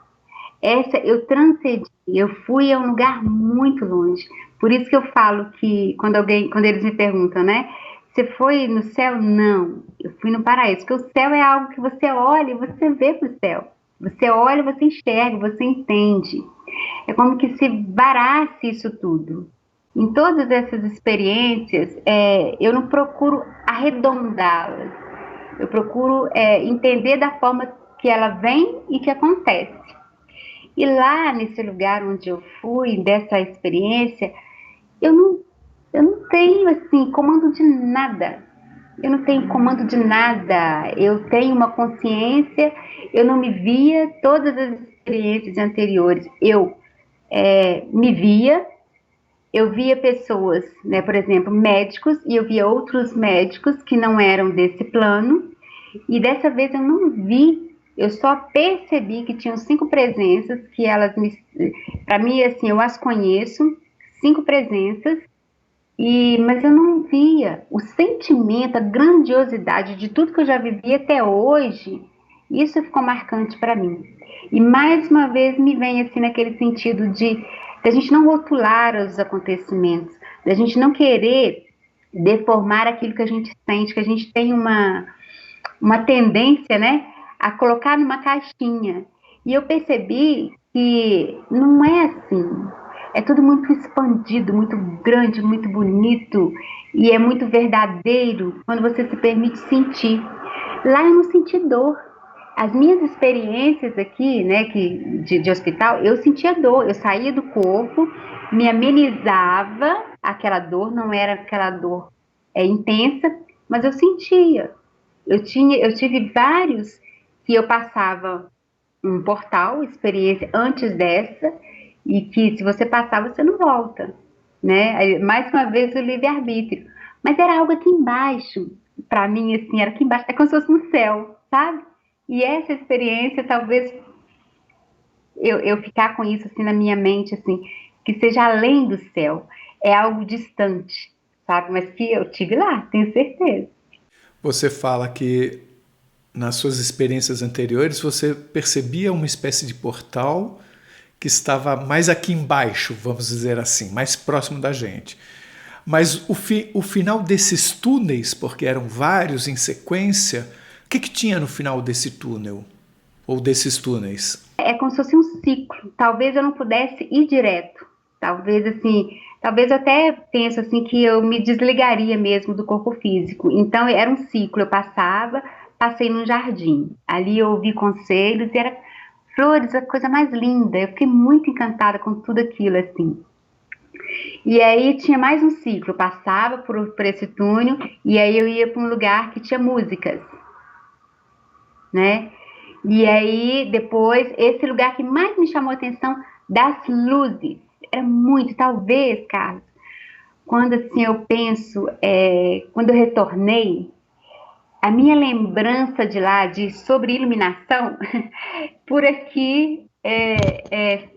Essa eu transcendi, eu fui a um lugar muito longe. Por isso que eu falo que quando eles me perguntam, né? Você foi no céu? Não, eu fui no paraíso. Porque o céu é algo que você olha e você vê para o céu. Você olha, você enxerga, você entende. É como que se varasse isso tudo. Em todas essas experiências, eu não procuro arredondá-las. Eu procuro entender da forma que ela vem e que acontece. E lá nesse lugar onde eu fui, dessa experiência, eu não tenho, assim, comando de nada. Eu não tenho comando de nada. Eu tenho uma consciência, eu não me via, todas as experiências anteriores, eu eu via pessoas, né, por exemplo, médicos, e eu via outros médicos que não eram desse plano, e dessa vez eu não vi, eu só percebi que tinham 5 presenças, que elas, para mim, assim, eu as conheço, 5 presenças, mas eu não via o sentimento, a grandiosidade de tudo que eu já vivi até hoje, isso ficou marcante para mim. E mais uma vez me vem assim naquele sentido de a gente não rotular os acontecimentos, da gente não querer deformar aquilo que a gente sente, que a gente tem uma tendência, né, a colocar numa caixinha. E eu percebi que não é assim. É tudo muito expandido, muito grande, muito bonito e é muito verdadeiro quando você se permite sentir. Lá eu não senti dor. As minhas experiências aqui, né, de hospital, eu sentia dor. Eu saía do corpo, me amenizava aquela dor, não era aquela dor intensa, mas eu sentia. Eu tive vários que eu passava um portal, experiência antes dessa, e que se você passar, você não volta, né? Aí, mais uma vez, o livre-arbítrio. Mas era algo aqui embaixo, para mim, assim, era aqui embaixo, é como se fosse no céu, sabe? E essa experiência, talvez, eu ficar com isso, assim, na minha mente, assim, que seja além do céu, é algo distante, sabe? Mas que eu tive lá, tenho certeza. Você fala que nas suas experiências anteriores você percebia uma espécie de portal que estava mais aqui embaixo, vamos dizer assim, mais próximo da gente. Mas o final desses túneis, porque eram vários em sequência, o que tinha no final desse túnel? Ou desses túneis? É como se fosse um ciclo. Talvez eu não pudesse ir direto. Talvez eu até penso assim que eu me desligaria mesmo do corpo físico. Então era um ciclo. Eu passei num jardim. Ali eu ouvi conselhos e era flores, a coisa mais linda. Eu fiquei muito encantada com tudo aquilo, assim. E aí tinha mais um ciclo. Eu passava por esse túnel e aí eu ia para um lugar que tinha músicas, né? E aí depois, esse lugar que mais me chamou a atenção, das luzes. Era muito, talvez, Carlos, quando assim eu penso, quando eu retornei, a minha lembrança de lá, sobre iluminação, por aqui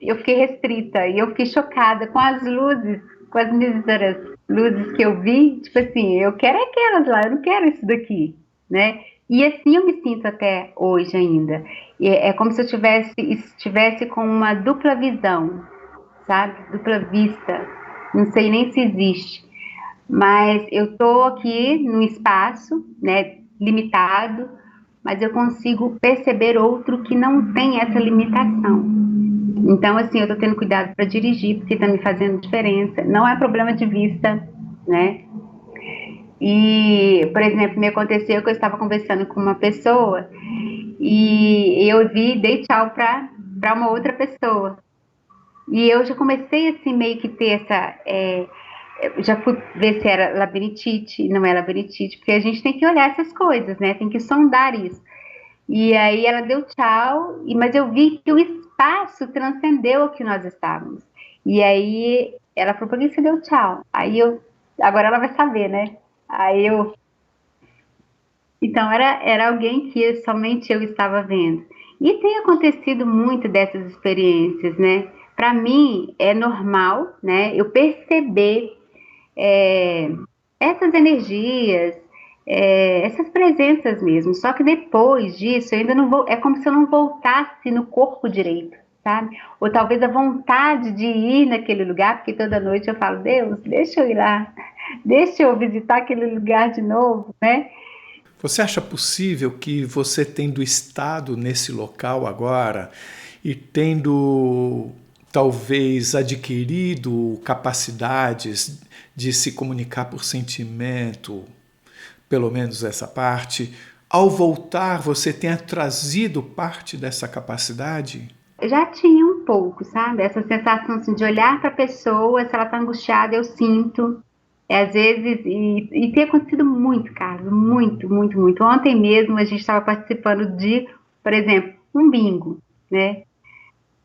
eu fiquei restrita e eu fiquei chocada com as luzes, com as míseras luzes que eu vi. Tipo assim, eu quero aquelas lá, eu não quero isso daqui, né? E assim eu me sinto até hoje ainda. É como se eu estivesse com uma dupla visão, sabe? Dupla vista. Não sei nem se existe. Mas eu tô aqui num espaço, né, limitado, mas eu consigo perceber outro que não tem essa limitação. Então, assim, eu tô tendo cuidado para dirigir, porque tá me fazendo diferença. Não é problema de vista, né? E, por exemplo, me aconteceu que eu estava conversando com uma pessoa e eu dei tchau para uma outra pessoa. E eu já comecei, assim, meio que ter essa... já fui ver se era labirintite, não é labirintite, porque a gente tem que olhar essas coisas, né? Tem que sondar isso. E aí ela deu tchau, mas eu vi que o espaço transcendeu o que nós estávamos. E aí ela falou, por que você deu tchau? Agora ela vai saber, né? Então era alguém que somente eu estava vendo. E tem acontecido muito dessas experiências, né? Para mim é normal, né? Eu perceber essas energias, essas presenças mesmo. Só que depois disso, eu ainda não vou. É como se eu não voltasse no corpo direito, sabe? Ou talvez a vontade de ir naquele lugar, porque toda noite eu falo, Deus, deixa eu ir lá, deixa eu visitar aquele lugar de novo, né? Você acha possível que você, tendo estado nesse local agora e tendo talvez adquirido capacidades de se comunicar por sentimento, pelo menos essa parte, ao voltar você tenha trazido parte dessa capacidade? Eu já tinha um pouco, sabe? Essa sensação assim, de olhar para a pessoa, se ela está angustiada, eu sinto. Às vezes, e tem acontecido muito, Carlos, muito, muito, muito. Ontem mesmo a gente estava participando de, por exemplo, um bingo, né?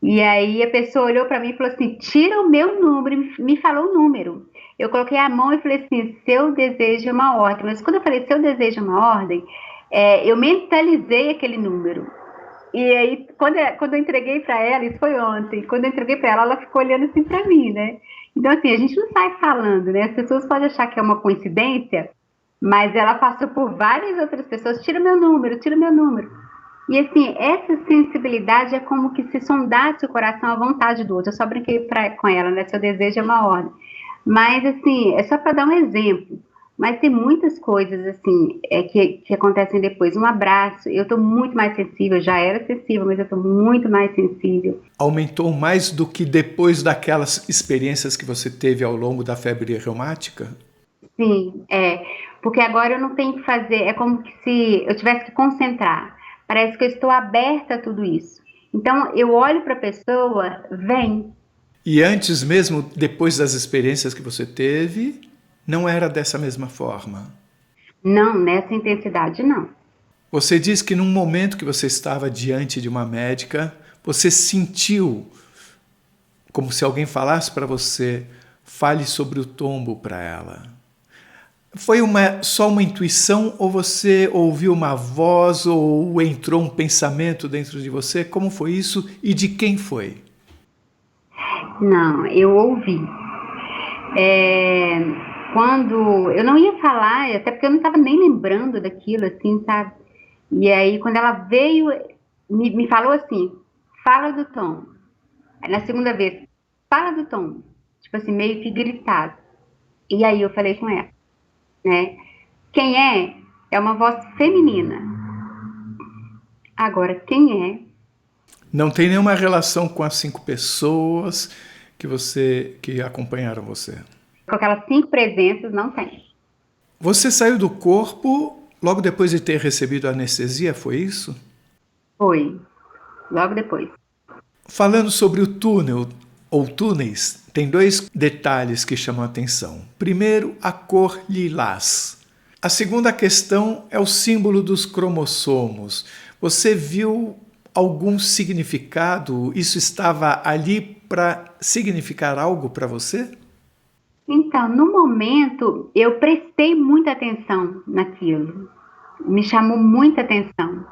E aí a pessoa olhou para mim e falou assim: tira o meu número, e me falou o número. Eu coloquei a mão e falei assim: seu desejo é uma ordem. Mas quando eu falei seu desejo é uma ordem, eu mentalizei aquele número. E aí, quando eu entreguei para ela, isso foi ontem, quando eu entreguei para ela, ela ficou olhando assim para mim, né? Então, assim, a gente não sai falando, né? As pessoas podem achar que é uma coincidência, mas ela passou por várias outras pessoas: tira meu número, tira meu número. E assim, essa sensibilidade é como que se sondasse o coração à vontade do outro. Eu só brinquei com ela, né? Seu desejo é uma ordem. Mas assim, é só para dar um exemplo. Mas tem muitas coisas assim que acontecem depois. Um abraço, eu estou muito mais sensível, já era sensível, mas eu estou muito mais sensível. Aumentou mais do que depois daquelas experiências que você teve ao longo da febre reumática? Sim, porque agora eu não tenho que fazer, é como que se eu tivesse que concentrar. Parece que eu estou aberta a tudo isso. Então eu olho para a pessoa, vem. E antes mesmo, depois das experiências que você teve, não era dessa mesma forma? Não, nessa intensidade não. Você diz que num momento que você estava diante de uma médica, você sentiu como se alguém falasse para você: fale sobre o tombo para ela. Foi só uma intuição, ou você ouviu uma voz, ou entrou um pensamento dentro de você? Como foi isso e de quem foi? Não, eu ouvi. Quando eu não ia falar, até porque eu não estava nem lembrando daquilo, assim, sabe? E aí, quando ela veio, me falou assim: fala do tom. Aí, na segunda vez, fala do tom. Tipo assim, meio que gritado. E aí eu falei com ela, né? Quem é? É uma voz feminina. Agora, quem é? Não tem nenhuma relação com as 5 pessoas que acompanharam você? Com aquelas 5 presenças, não tem. Você saiu do corpo logo depois de ter recebido a anestesia, foi isso? Foi, logo depois. Falando sobre o túnel ou túneis, tem 2 detalhes que chamam a atenção. Primeiro, a cor lilás. A segunda questão é o símbolo dos cromossomos. Você viu algum significado? Isso estava ali para significar algo para você? Então, no momento, eu prestei muita atenção naquilo. Me chamou muita atenção.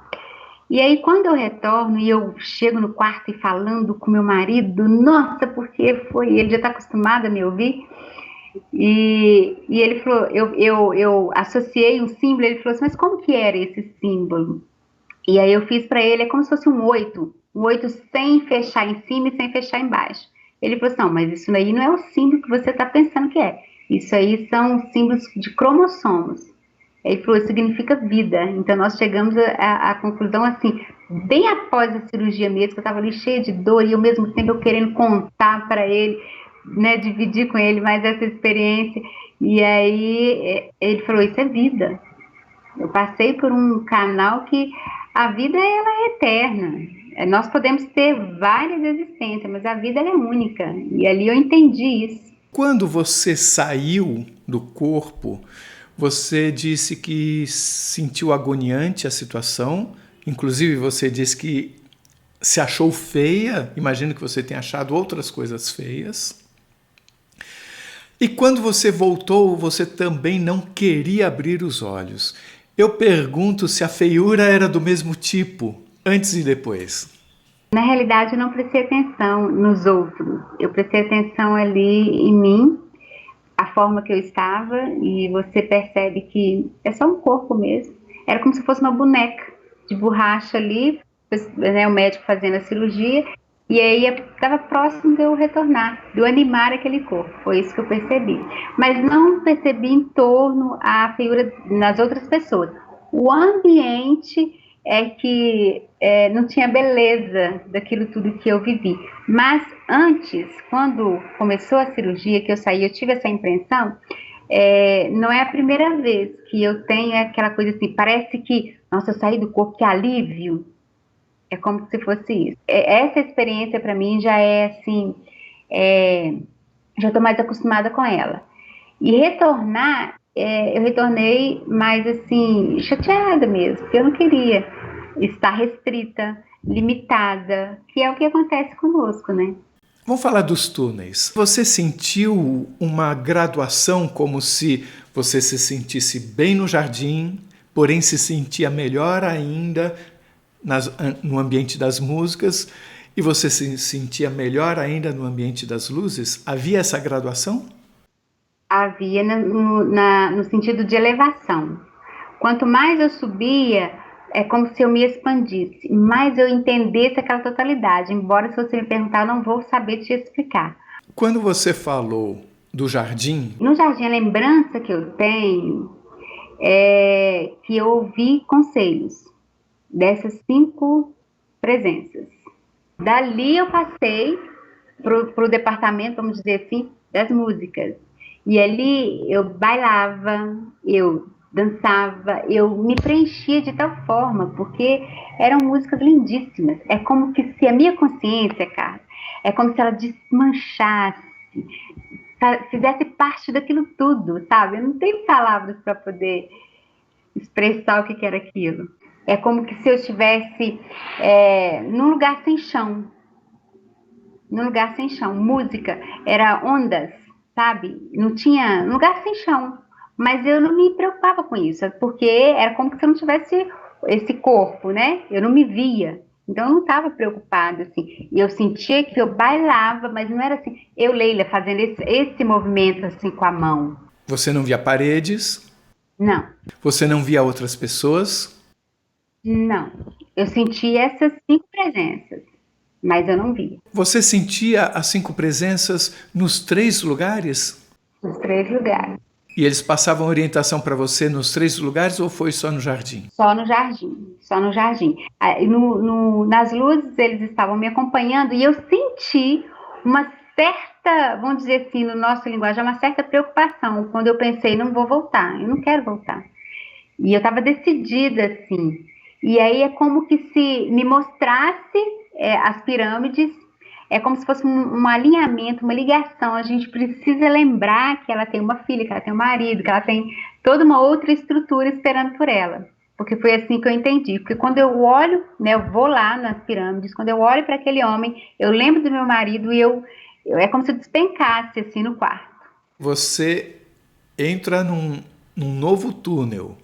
E aí, quando eu retorno e eu chego no quarto e falando com meu marido, nossa, porque foi, ele já está acostumado a me ouvir, e ele falou, eu associei um símbolo, ele falou assim: mas como que era esse símbolo? E aí eu fiz para ele, é como se fosse um 8 sem fechar em cima e sem fechar embaixo. Ele falou assim: não, mas isso aí não é o símbolo que você está pensando que é. Isso aí são símbolos de cromossomos. Ele falou: significa vida. Então nós chegamos à conclusão assim, bem após a cirurgia mesmo, que eu estava ali cheia de dor e ao mesmo tempo eu querendo contar para ele, né, dividir com ele mais essa experiência. E aí ele falou: isso é vida. Eu passei por um canal que a vida ela é eterna. Nós podemos ter várias existências, mas a vida ela é única. E ali eu entendi isso. Quando você saiu do corpo, você disse que sentiu agoniante a situação. Inclusive, você disse que se achou feia. Imagino que você tenha achado outras coisas feias. E quando você voltou, você também não queria abrir os olhos. Eu pergunto se a feiura era do mesmo tipo, antes e depois. Na realidade, eu não prestei atenção nos outros. Eu prestei atenção ali em mim, a forma que eu estava, e você percebe que é só um corpo mesmo. Era como se fosse uma boneca de borracha ali, né, o médico fazendo a cirurgia, e aí estava próximo de eu retornar, de eu animar aquele corpo. Foi isso que eu percebi. Mas não percebi em torno a feiura nas outras pessoas. O ambiente é que não tinha beleza daquilo tudo que eu vivi. Mas antes, quando começou a cirurgia, que eu saí, eu tive essa impressão, não é a primeira vez que eu tenho aquela coisa assim, parece que, nossa, eu saí do corpo, que alívio. É como se fosse isso. Essa experiência para mim já é assim, já estou mais acostumada com ela. E retornar, eu retornei mais assim, chateada mesmo, porque eu não queria estar restrita, limitada, que é o que acontece conosco, né? Vamos falar dos túneis. Você sentiu uma graduação como se você se sentisse bem no jardim, porém se sentia melhor ainda no ambiente das músicas e você se sentia melhor ainda no ambiente das luzes? Havia essa graduação? Havia no sentido de elevação. Quanto mais eu subia, é como se eu me expandisse, mais eu entendesse aquela totalidade. Embora, se você me perguntar, eu não vou saber te explicar. Quando você falou do jardim, No jardim, a lembrança que eu tenho é que eu ouvi conselhos dessas 5 presenças. Dali eu passei para o departamento, vamos dizer assim, das músicas. E ali eu bailava, eu dançava, eu me preenchia de tal forma, porque eram músicas lindíssimas. É como que se a minha consciência, cara, é como se ela desmanchasse, fizesse parte daquilo tudo, sabe? Eu não tenho palavras para poder expressar o que era aquilo. É como que se eu estivesse num lugar sem chão. Num lugar sem chão. Música era ondas, sabe? Não tinha lugar sem chão. Mas eu não me preocupava com isso, porque era como se eu não tivesse esse corpo, né? Eu não me via. Então eu não estava preocupada, assim. E eu sentia que eu bailava, mas não era assim, eu, Leila, fazendo esse movimento assim com a mão. você não via paredes, Não, você não via outras pessoas, não. Eu sentia essas 5 presenças, mas eu não via. você sentia as 5 presenças nos 3 lugares? Nos 3 lugares. E eles passavam orientação para você nos 3 lugares ou foi só no jardim? Só no jardim, só no jardim. Nas luzes eles estavam me acompanhando e eu senti uma certa, vamos dizer assim, no nosso linguagem, uma certa preocupação quando eu pensei, não vou voltar, eu não quero voltar. E eu estava decidida, assim. E aí é como que se me mostrasse as pirâmides, é como se fosse um alinhamento, uma ligação. A gente precisa lembrar que ela tem uma filha, que ela tem um marido, que ela tem toda uma outra estrutura esperando por ela. Porque foi assim que eu entendi. Porque quando eu olho, né, eu vou lá nas pirâmides, quando eu olho para aquele homem, eu lembro do meu marido e é como se eu despencasse assim no quarto. Você entra num novo túnel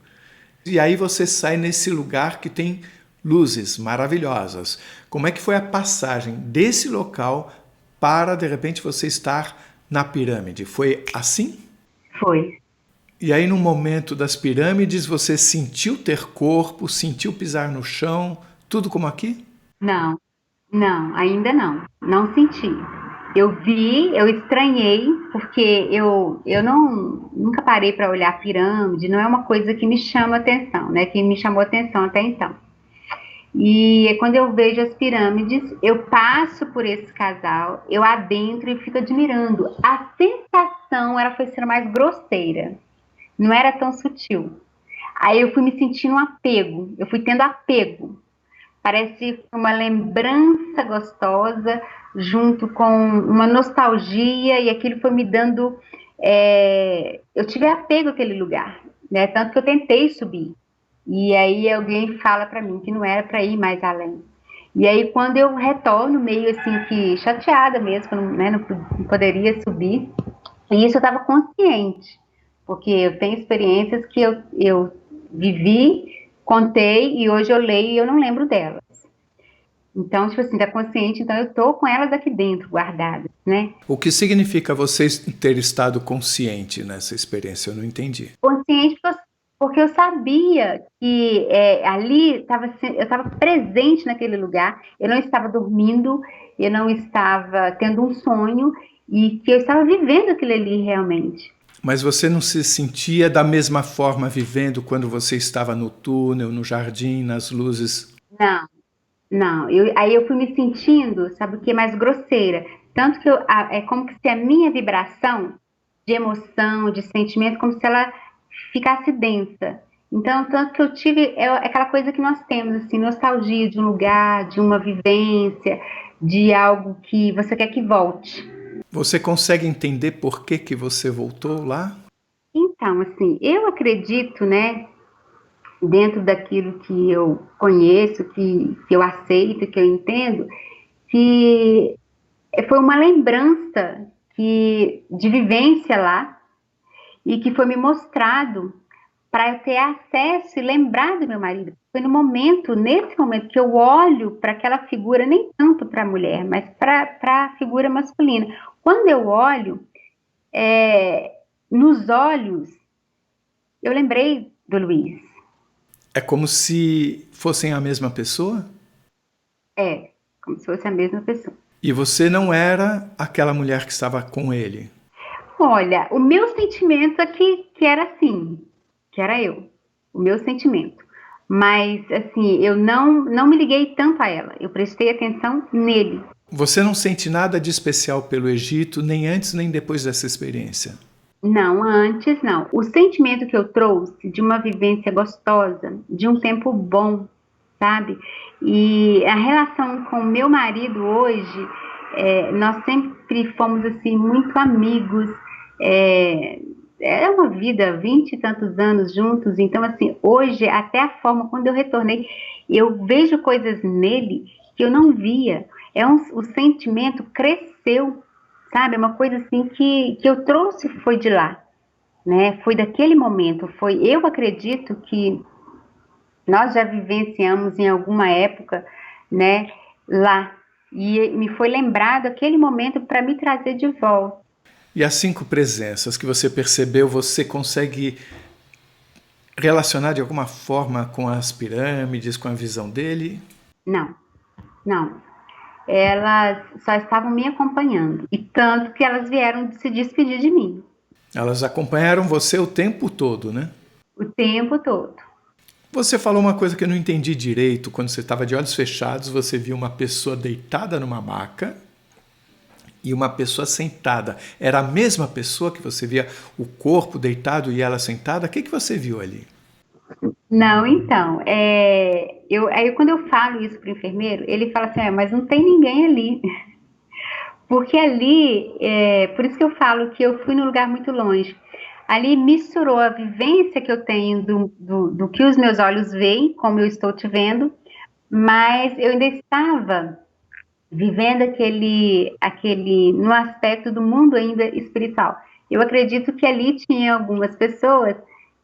e aí você sai nesse lugar que tem luzes maravilhosas. Como é que foi a passagem desse local para, de repente, você estar na pirâmide? Foi assim? Foi. E aí, no momento das pirâmides, você sentiu ter corpo, sentiu pisar no chão, tudo como aqui? Não, não, ainda não. Não senti. Eu vi, eu estranhei, porque eu nunca parei para olhar a pirâmide, não é uma coisa que me chama atenção, né? Que me chamou atenção até então. E quando eu vejo as pirâmides, eu passo por esse casal, eu adentro e fico admirando. A sensação ela foi sendo mais grosseira, não era tão sutil. Aí eu fui me sentindo um apego, eu fui tendo apego. Parece uma lembrança gostosa junto com uma nostalgia e aquilo foi me dando... eu tive apego àquele lugar, né? Tanto que eu tentei subir. E aí alguém fala para mim que não era para ir mais além. E aí quando eu retorno, meio assim que chateada mesmo, que não poderia subir, e isso eu estava consciente, porque eu tenho experiências que eu vivi, contei, e hoje eu leio e eu não lembro delas. Então, tipo assim, tá consciente, então eu tô com elas aqui dentro, guardadas, né? O que significa você ter estado consciente nessa experiência? Eu não entendi. Consciente porque eu sabia que ali eu estava presente naquele lugar, eu não estava dormindo, eu não estava tendo um sonho, e que eu estava vivendo aquilo ali realmente. Mas você não se sentia da mesma forma vivendo quando você estava no túnel, no jardim, nas luzes? Não, não. Aí eu fui me sentindo, sabe o que, mais grosseira. Tanto que é como se a minha vibração de emoção, de sentimento, como se ela ficasse densa. Então, tanto que eu tive, aquela coisa que nós temos, assim, nostalgia de um lugar, de uma vivência, de algo que você quer que volte. Você consegue entender por que você voltou lá? Então, assim, eu acredito, né, dentro daquilo que eu conheço, que eu aceito, que eu entendo, que foi uma lembrança de vivência lá e que foi me mostrado para eu ter acesso e lembrar do meu marido. Foi nesse momento que eu olho para aquela figura, nem tanto para a mulher, mas para a figura masculina. Quando eu olho, nos olhos, eu lembrei do Luiz. É como se fossem a mesma pessoa? É, como se fosse a mesma pessoa. E você não era aquela mulher que estava com ele? Olha, o meu sentimento é que era assim, que era eu, o meu sentimento. Mas, assim, eu não me liguei tanto a ela, eu prestei atenção nele. Você não sente nada de especial pelo Egito, nem antes nem depois dessa experiência? Não, antes não. O sentimento que eu trouxe de uma vivência gostosa, de um tempo bom, sabe? E a relação com o meu marido hoje, nós sempre fomos assim muito amigos. Era uma vida, 20 e tantos anos juntos. Então, assim, hoje, até a forma, quando eu retornei, eu vejo coisas nele que eu não via. O sentimento cresceu, sabe? É uma coisa assim que eu trouxe foi de lá, né? Foi daquele momento. Eu acredito que nós já vivenciamos em alguma época, né? Lá. E me foi lembrado aquele momento para me trazer de volta. E as 5 presenças que você percebeu, você consegue relacionar de alguma forma com as pirâmides, com a visão dele? Não, não. Elas só estavam me acompanhando. E tanto que elas vieram se despedir de mim. Elas acompanharam você o tempo todo, né? O tempo todo. Você falou uma coisa que eu não entendi direito. Quando você estava de olhos fechados, você viu uma pessoa deitada numa maca e uma pessoa sentada. Era a mesma pessoa que você via o corpo deitado e ela sentada? O que você viu ali? Não, então, aí quando eu falo isso para o enfermeiro, ele fala assim, mas não tem ninguém ali. Porque ali, por isso que eu falo que eu fui num lugar muito longe. Ali misturou a vivência que eu tenho do que os meus olhos veem, como eu estou te vendo, mas eu ainda estava vivendo no aspecto do mundo ainda espiritual. Eu acredito que ali tinha algumas pessoas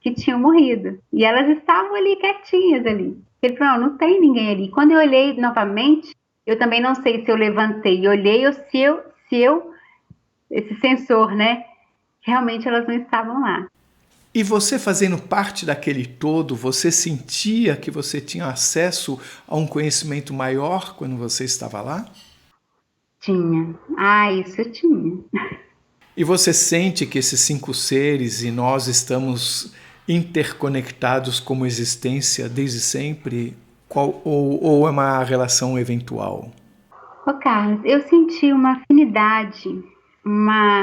que tinham morrido, e elas estavam ali quietinhas ali. Ele falou, não tem ninguém ali. Quando eu olhei novamente, eu também não sei se eu levantei e olhei ou se eu, esse sensor, né, realmente elas não estavam lá. E você fazendo parte daquele todo, você sentia que você tinha acesso a um conhecimento maior quando você estava lá? Tinha. Isso eu tinha. E você sente que esses 5 seres e nós estamos interconectados como existência desde sempre? Ou é uma relação eventual? Ô Carlos, eu senti uma afinidade,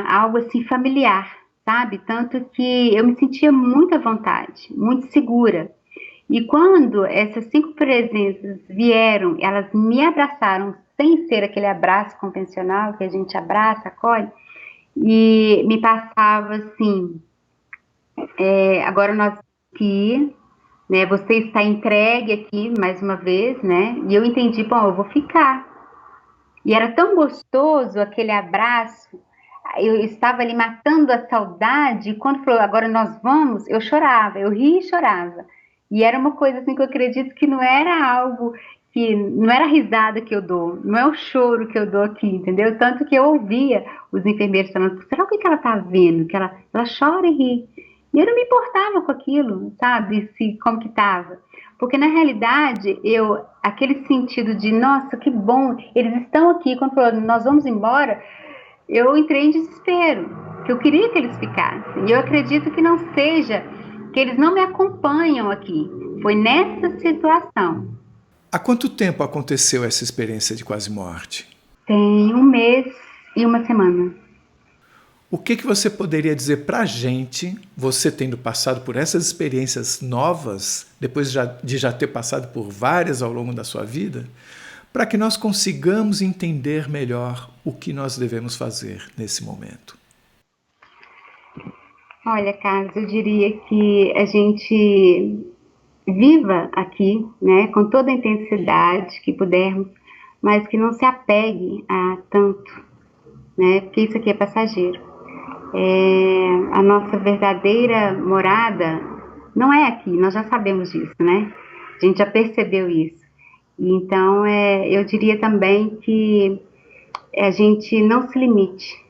algo assim familiar, sabe? Tanto que eu me sentia muito à vontade, muito segura. E quando essas 5 presenças vieram, elas me abraçaram, sem ser aquele abraço convencional que a gente abraça, acolhe, e me passava assim, agora nós aqui, né? Você está entregue aqui mais uma vez, né? E eu entendi, bom, eu vou ficar. E era tão gostoso aquele abraço. Eu estava ali matando a saudade. E quando falou, agora nós vamos, eu chorava, eu ria e chorava. E era uma coisa assim que eu acredito que não era algo não era a risada que eu dou, não é o choro que eu dou aqui, entendeu? Tanto que eu ouvia os enfermeiros falando, será o que ela tá vendo? Que ela chora e ri. E eu não me importava com aquilo, sabe? Como que tava. Porque na realidade, aquele sentido de, nossa, que bom, eles estão aqui, quando falou, nós vamos embora, eu entrei em desespero, que eu queria que eles ficassem. E eu acredito que não seja, que eles não me acompanham aqui. Foi nessa situação. Há quanto tempo aconteceu essa experiência de quase morte? Tem 1 mês e 1 semana. O que você poderia dizer para a gente, você tendo passado por essas experiências novas, depois de já ter passado por várias ao longo da sua vida, para que nós consigamos entender melhor o que nós devemos fazer nesse momento? Olha, Carlos, eu diria que a gente viva aqui, né, com toda a intensidade que pudermos, mas que não se apegue a tanto, né, porque isso aqui é passageiro. A nossa verdadeira morada não é aqui, nós já sabemos disso, né? A gente já percebeu isso. Então, eu diria também que a gente não se limite,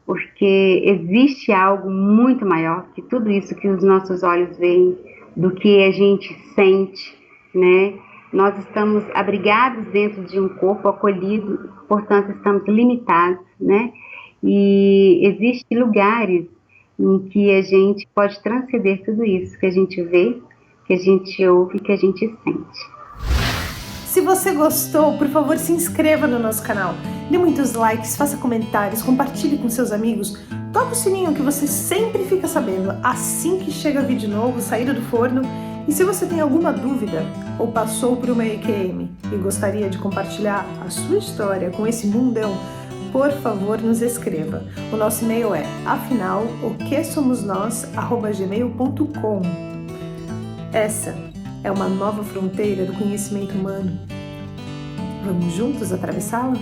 porque existe algo muito maior que tudo isso que os nossos olhos veem, do que a gente sente, né? Nós estamos abrigados dentro de um corpo acolhido, portanto estamos limitados, né? E existem lugares em que a gente pode transcender tudo isso que a gente vê, que a gente ouve, que a gente sente. Se você gostou, por favor, se inscreva no nosso canal. Dê muitos likes, faça comentários, compartilhe com seus amigos. Toque o sininho que você sempre fica sabendo assim que chega vídeo novo, saída do forno. E se você tem alguma dúvida ou passou por uma EQM e gostaria de compartilhar a sua história com esse mundão, por favor, nos escreva. O nosso e-mail é afinal.oquesomosnós@gmail.com. Essa é uma nova fronteira do conhecimento humano. Vamos juntos atravessá-la?